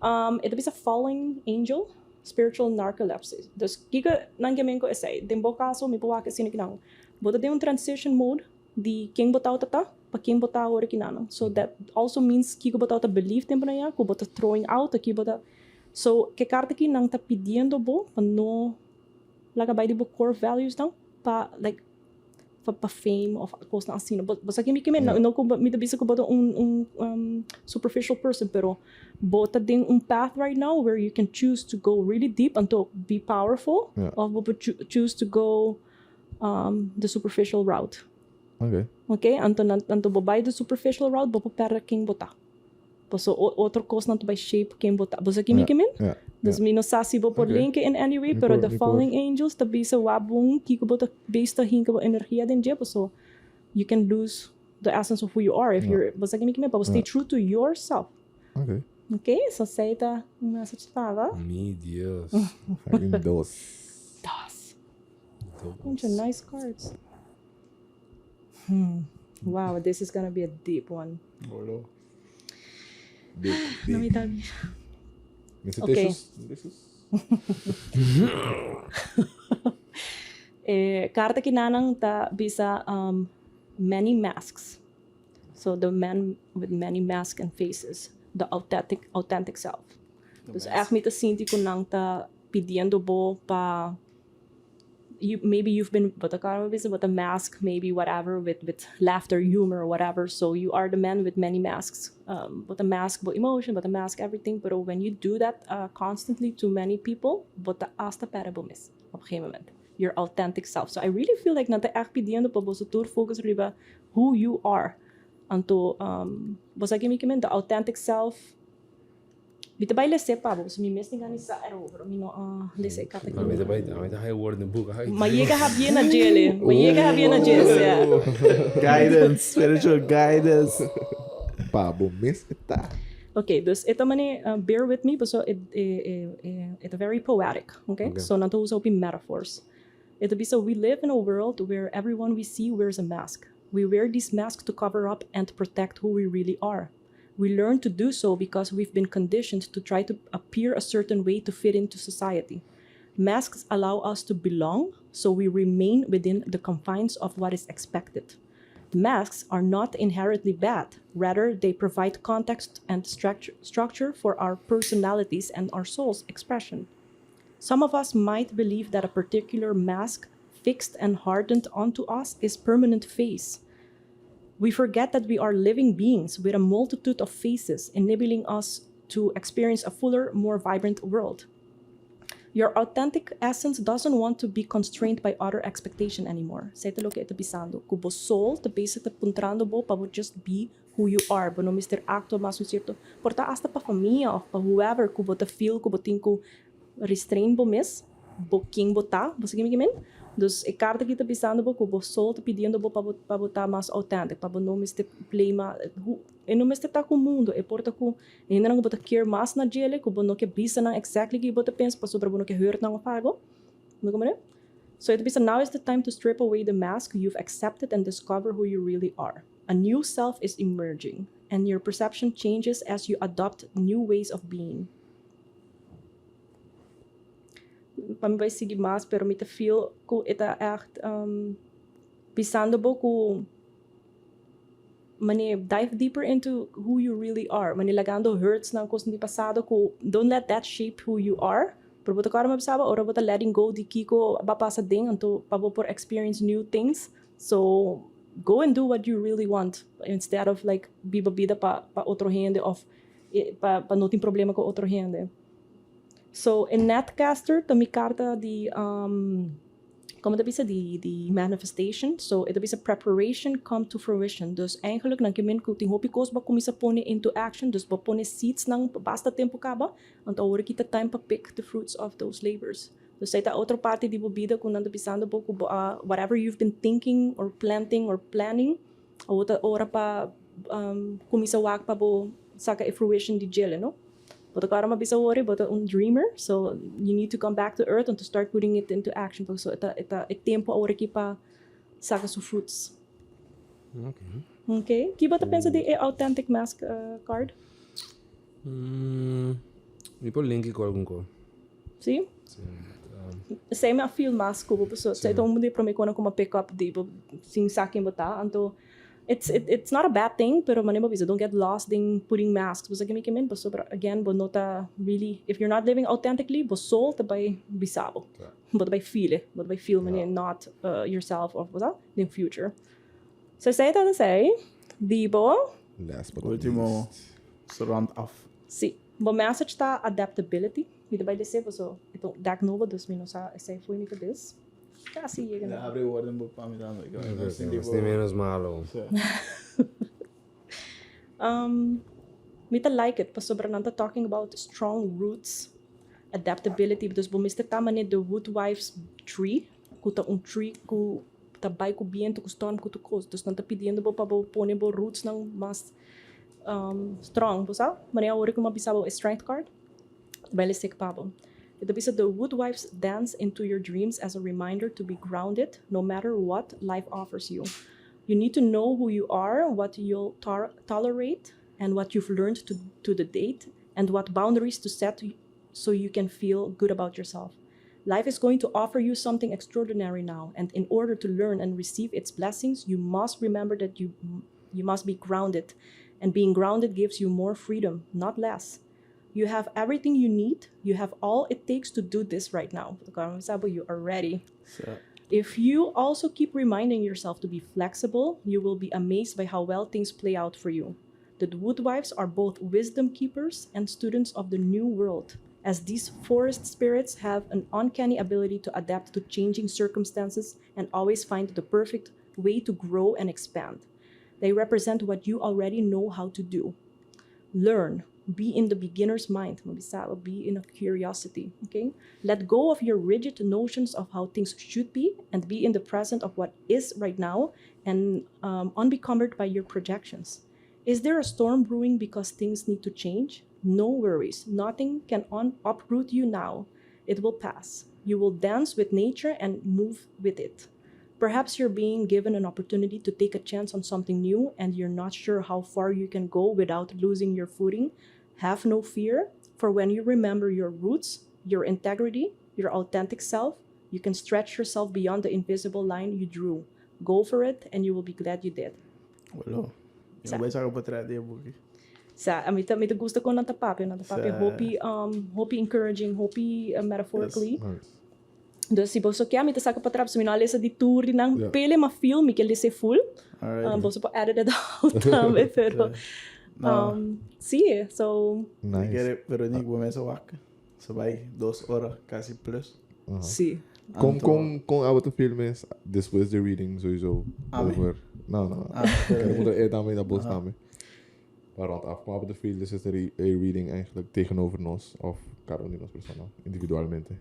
Ito bisa falling angel, spiritual narcolepsy. Dus kika nangyamen ko essay. Dembo kaso mi puwa kasi kinang. Bota de transition mode di king botaw tata pa king botaw ori kinanang. So that also means kiko botaw ta belief tempo na ya ko bota throwing out ki bota. So ke carta ki nang ta pidiendo bo no laga by the book core values não pa like pa fame of course na assim basta que me não ko me bisa ko bota superficial person pero bota ding path right now where you can choose to go really deep and to be powerful or choose to go the superficial route. Okay anto by the superficial route bo para king bota. So outro coisa não to by shape king bota. Basta que me Dus mi no sasi bo por link in any way, pero the falling angels ta bisa wabung kiko bo ta based ta hinka bo energia din je, so you can lose the essence of who you are if you're basta kimi but stay true to yourself. Okay, so say ta message tava. Mi Dios. Dos. Bunch of nice cards. Wow, this is gonna be a deep one. Deep. Okay. Karta kinanang ta bisa many masks. So the man with many masks and faces, the authentic self. Dus echt met sinti ko nang ta pidiendo bo pa maybe you've been with a mask, maybe whatever, with laughter, humor, or whatever. So you are the man with many masks. With a mask, with emotion, with a mask, everything. But when you do that constantly to many people, but the asta parable miss op een gegeven moment. Your authentic self. So I really feel like nata echt pidiendo pa boso tour focus riba who you are. Anto bosa gimikimen the authentic self. Bita bay lese pa boso mi miss ni sa ero pero mi no lese kata ko. Bita bay hay word in book hay. Mayega habye na jele. Mayega habye na jele. Guidance, spiritual guidance. Pabo miss ita. Okay, dus ito mani bear with me, so it's very poetic. Okay, so nanto usa opi metaphors. Ito bisa we live in a world where everyone we see wears a mask. We wear these masks to cover up and protect who we really are. We learn to do so because we've been conditioned to try to appear a certain way to fit into society. Masks allow us to belong, so we remain within the confines of what is expected. Masks are not inherently bad. Rather, they provide context and structure for our personalities and our soul's expression. Some of us might believe that a particular mask fixed and hardened onto us is permanent face. We forget that we are living beings with a multitude of faces, enabling us to experience a fuller, more vibrant world. Your authentic essence doesn't want to be constrained by other expectation anymore. Say te lo que ito bisando. Kubo soul, te basic te puntrando bo, pa just be who you are. Bono Mr. Acto, mas un cierto. Porta hasta pa familia of pa whoever, kubo te feel, kubo tinko restrain bo mis, bo king bo ta, bo sige mi Dus e carta kita bisando bo, kubo soul te pedindo bo pa bo ta mas authentic, pa bo no Mr. Play ma, e no Mr. ta com mundo, e porta com, e ainda não bota care mas na jele, kubo no que bisa na exactly que bota pensa, pa sobra bo no que hurt na fago. No como né? So it bisa now is the time to strip away the mask you've accepted and discover who you really are. A new self is emerging, and your perception changes as you adopt new ways of being. Pambay sige mas, pero me te feel ko ita echt pisando bo ko mani dive deeper into who you really are. Mani lagando hurts na kos hindi pasado ko, don't let that shape who you are. Pero bota kara mabsaba ora bota letting go di kiko bapasa ding anto pabo por experience new things. So go and do what you really want instead of like bibabida pa otro gente of pa não tem problema com outro gente. So in Netcaster, tami carta di como bisa di manifestation. So ito bisa preparation come to fruition. Dus eigenlijk nang kimin ko ting hopi kos ba kumisa pone into action. Dus ba pone seeds nang basta tempo ka ba. Ant ora kita time pa pick the fruits of those labors. Dus sa ita outra parte di bobida kung nando pisando po whatever you've been thinking or planting or planning. Ora pa kumisa wag pa bo saka fruition di jele, no? But agora mabisa worry but un dreamer, so you need to come back to earth and to start putting it into action. So ita tempo ora ki pa saka su fruits. Okay. Kiba ta pensa di authentic mask card? Mi po link ko algum ko. See? Say me a feel mask ko so sa ito mo di pro me ko na kuma pick up di sing sakin bata anto it's not a bad thing, pero manimo bisa don't get lost in putting masks. Basta gamitin men, basta again, bo nota really if you're not living authentically, bo soul ta bay bisabo. But by feel man not yourself of what's that in future. So say that to say, di bo Last but Ultimo, so round off. si bo message ta adaptability. Vida bay desse so ito dag novo dos minutos sa say foi me this. Kasi yun Na abre woorden book pa mi dano ikaw. Mas ni menos malo. Mita like it, pa sobrang nanta talking about strong roots, adaptability, because bumiste tama ni the wood wife's tree, kuta tree ku tabay ku biento ku storm ku tukos, dus nanta pidiendo bo pa bo pone bo roots ng mas strong, busa? Mania ori ko mabisabo a strength card, tabay lisik pa bo. Ito bisa the wood wife's dance into your dreams as a reminder to be grounded no matter what life offers you. You need to know who you are, what you'll tolerate, and what you've learned to the date, and what boundaries to set so you can feel good about yourself. Life is going to offer you something extraordinary now, and in order to learn and receive its blessings, you must remember that you must be grounded, and being grounded gives you more freedom, not less. You have everything you need. You have all it takes to do this right now. You are ready. So, If you also keep reminding yourself to be flexible, you will be amazed by how well things play out for you. The Woodwives are both wisdom keepers and students of the new world, as these forest spirits have an uncanny ability to adapt to changing circumstances and always find the perfect way to grow and expand. They represent what you already know how to do. Learn. Be in the beginner's mind. Be in a curiosity. Okay? Let go of your rigid notions of how things should be and be in the present of what is right now and unbecumbered by your projections. Is there a storm brewing because things need to change? No worries. Nothing can uproot you now. It will pass. You will dance with nature and move with it. Perhaps you're being given an opportunity to take a chance on something new and you're not sure how far you can go without losing your footing. Have no fear, for when you remember your roots, your integrity, your authentic self, you can stretch yourself beyond the invisible line you drew. Go for it and you will be glad you did. Wala. Yung ba sa kapatid yung buki? Sa amita gusto ko ng tapapin hopi encouraging, hopi metaphorically. Nice. Dus si boso kaya mita sa kapatrap so minali sa dituri ng pele ma film Mikel se full. Alright. Boso po edited out pero sí, so Nice. Kaya Veronique, vou sa wak. Sabay, 2 horas, quase plus. sí. Kung abot de filmes, depois de reading sowieso over. Não. Ik moet er daarmee naar bos namen. Maar rond af, abot de film, dus is er een reading eigenlijk tegenover ons of Carolinas persona, individualmente.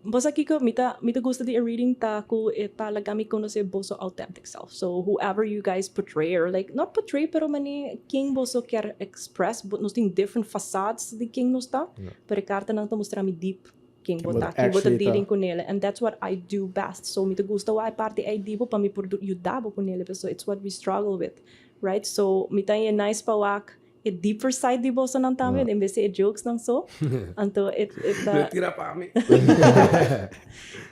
Basta kiko mita gusto di a reading ta ko talagami ko no se boso authentic self. So whoever you guys portray or like not portray pero mani king boso quer express but nos ting different facades di king nos ta. Pero karta nang to mostrar mi deep king bota dealing ko nele and that's what I do best. So mita gusto wa parte ay dibo pa mi yudabo ko nele so it's what we struggle with, right? So mita ye nice pawak a deeper side di bosa ng tamin imbes e jokes nang so anto Tira pa kami.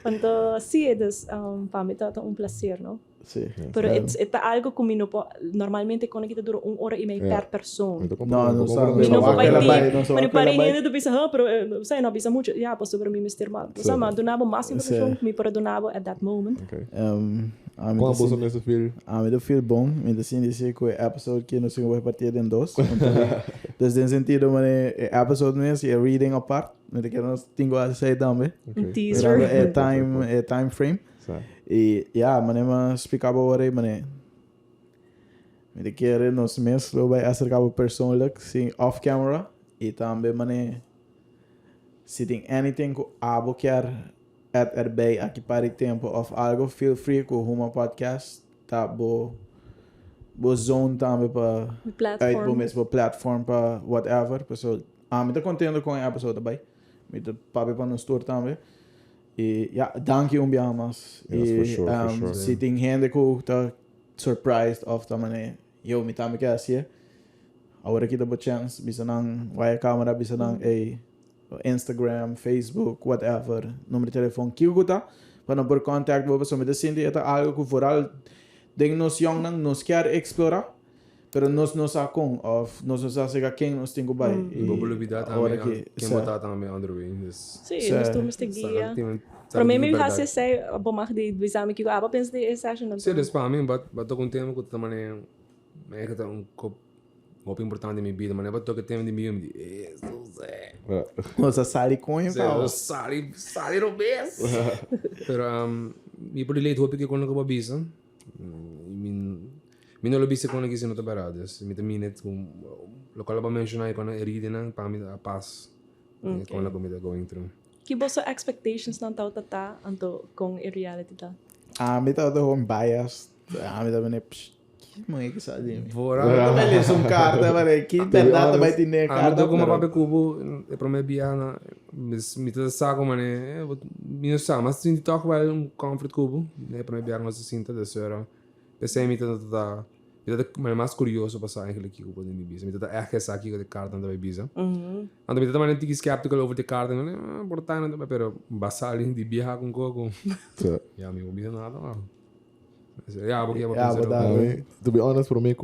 anto sí es para mí todo un placer, no? Sí. Pero it's algo que mino po normalmente quando kita duro 1 hora e meia per persona. Não sabe. Mino po vai Não mani parinha do bisa pero sai no bisa mucho ya pues sobre mi mister mal. Sama donavo máximo pessoa me para donavo at that moment. Okay. Qual a bolsa nesse filme? Me feel bom, me assim dizer que o episode que nós vamos partir em 2. Então, nesse sentido, mane episode mesmo é reading apart, me que nós tenho a sair também. Teaser. É time frame. E mane mas explicava agora mane me que nós mesmo vai acercar o persoonlijk, sim off camera e também mane se tem anything que abo quer erbij aqui para tempo of algo, feel free com uma podcast tá bo zone também para platform mesmo platform para whatever pessoal me tá contente com a episode também me tá para para nos tour também e dank je mas for sure. se tem gente que tá surprised of também eu me também que assim agora aqui dá chance bisa nang vai a câmera bisa nang Instagram, Facebook, whatever, número de telefone que eu tá para por contact vou pessoa me decide é algo que foral de nós young nang nos quer explorar pero nós com of nós sabe quem nós tem que vai e bobolubida também quem botar também underway sim nós temos te guia para mim me hace sei bomar de visame que aba pensa de session não sim des para mim bato com tempo que também é que tá muito importante na minha vida, mas eu que tenho de mim de nossa sali com ele sali no mês pero me por leite hope que quando eu avisa me não lobisse quando que se não tá parado me também com local para mencionar quando é reading para mim a paz quando a comida going through que boas expectations não tá anto com a reality tá me tá um bias me tá bem mãe que sabe Vora ele é carta para que verdade vai ter carta como papai cubo é para me biana me tá saco mané me não sabe mas se toca vai comfort cubo é para me biar mas sinta da senhora pensei me tá mais curioso passar aquele que cubo de Ibiza me tá que essa aqui de carta da Ibiza ando me tá mais skeptical over the carta não importante pero basal de viajar com coco já me ouvi nada lá to be honest, para mim,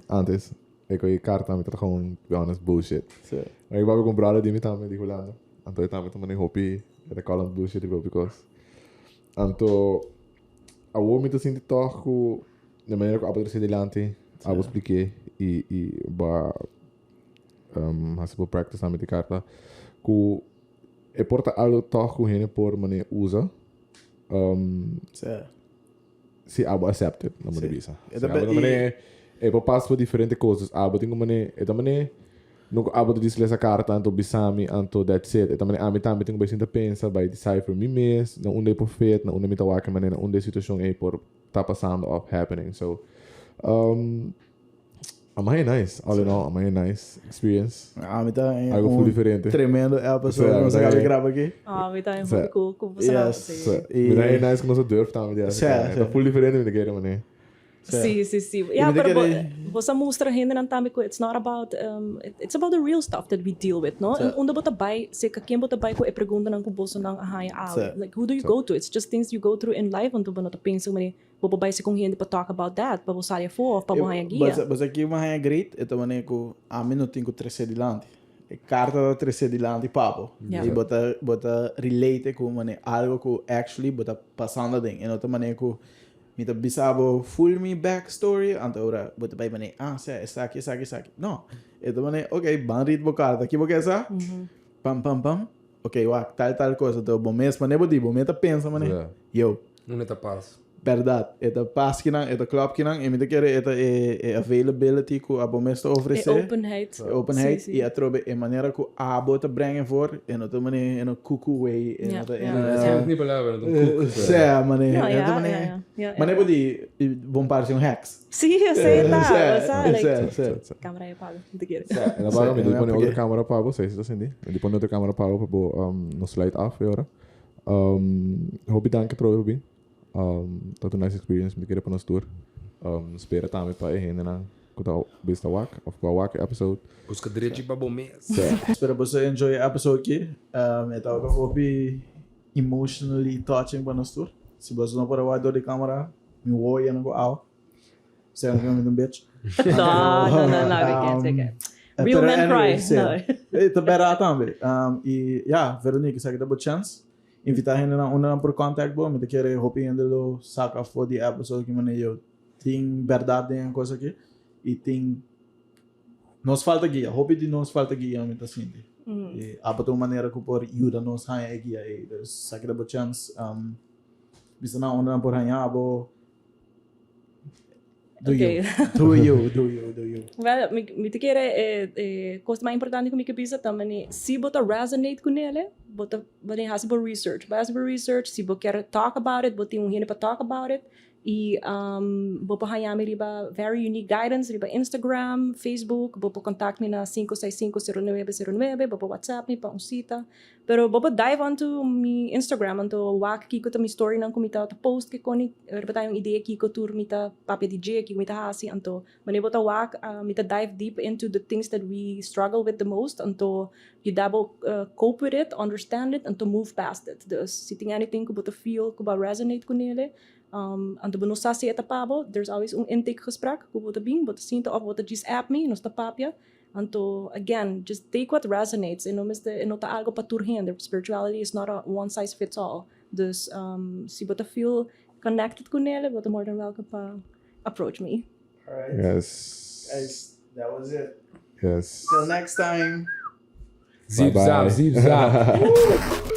antes, Ik wil je kaart aan met dat gewoon, to be honest, bullshit. So, Maar ik wou ook een brother die met hem die Holanda. En toen had ik met een hoppie, dat ik al aan bullshit heb because. En toen, ik wou met zien die toch hoe, de manier que apodrecer delante, ik vou explicar e ba hasipo practice met die kaarta, que é porta algo toch hoe heen por manier usa. so. Se abo accepted, na Sim. maneira bisa. Eu Se também- abo na maneira é para passar por diferentes coisas. Abo tem como maneira, é também nunca abo de dizer essa carta anto bisami anto that's it. É também a mim também tenho bastante pensa by decipher me mes, na onde é por feito, na onde me tá waka maneira, na onde a situação é por tá passando of happening. So amanhã é nice, all in all, amanhã é nice experience. Me tá Algo full diferente. tremendo episode Sim, que nós sim. acabamos de gravar aqui. we zijn Sim. heel cool. Kom, we zijn Yes. sim. So, maar é nice que nós durf também de. Sim, É sim. full diferente met de maneira. Sim. Ja, Yeah, maar but você mostra ainda não também it's not about it's about the real stuff that we deal with, no? Sim. Onde bota by, se quem bota by ko e pergunta nang kuboso nang ahaya Sim. like who do you go to? It's just things you go through in life onde bota pensa mani bobo by se com gente para talk about that, para você sair for, para você guia. Mas aqui uma é great, é também que a mim não tenho 13 de lante. É carta da 13 de lante papo. Yeah. E bota relate com mané algo que actually bota passando dentro. E outra maneira que me tá bisabo full me backstory, então ora bota by mané está aqui. Não. É também ok, bandit bo carta, aqui bo que essa? Pam. Ok, tal coisa, então bom mês, mané bom mês tá pensa mané. Yeah. Yo. Não é paz. Verdade, esta pass que não, esta club que não, e me quer esta availability que a bom está E oferecer, openheid. e a trobe e maneira que a bota brengen voor, en outra maneira en een cuckoo way, en Ja, outra ja. Dat is niet beleven, dat is een Sé, maneira, Ja. maneira de bom par um hacks. Sim, eu sei lá, Sé. câmera aí paga, não te quero. En dan waren we Sim, die pone porque- outra câmera para vocês, está sendo? E depois outra câmera para o para no slide af, agora. Hobby danke trouwe hobby. Dat een nice experience met de keer op ons tour. Spera também para ainda na kuta besta wak of qua wak episode. Busca direito para bom mês. Espero você enjoy a episode aqui. É algo hobby emotionally touching para nós tour. Se você não pode ver dor de câmera, me voe não go out. Você não me bitch. No, we can't take it. Real men cry. No. It's better também. E Veronique, zeg dat chance. Invitar hen na onder por contact bom, me te querer hopi ainda lo saca for the episode que mane eu tem verdade em coisa aqui e tem nos falta guia, hopi de nos falta guia me tá sentindo. E a outra maneira que por ajuda nos há guia e saca da chance bisa na onder por hanya abo do you. Well, me te querer coisa mais importante que me cabeça também se bota resonate com ele, bota hasibo research, se você quer talk about it, bota gente para talk about it e bopo hayami riba very unique guidance riba Instagram, Facebook, bopo contact me na 5650909, bopo WhatsApp me pa unsita. Pero bopo dive onto mi Instagram, onto wak kiko ta mi story nang kumita ta post ke koni riba tayong ideya kiko tour mita papi DJ kiko mita hasi anto manebo ta wak mita dive deep into the things that we struggle with the most anto you double cope with it, understand it and to move past it. Dus sitting anything ko boto feel ko ba resonate ko nele. Anto ba nosa si etapabo, there's always intake gesprek, ko bota bing, bota sinta of bota just app me, nos tapapia. Anto, again, just take what resonates. En nota algo paturhen. The spirituality is not a one size fits all. Dus, si bota feel connected ko nele, bota more than welcome pa approach me. Alright. Yes. Guys, that was it. Yes. Till next time. Zip Bye-bye. zap.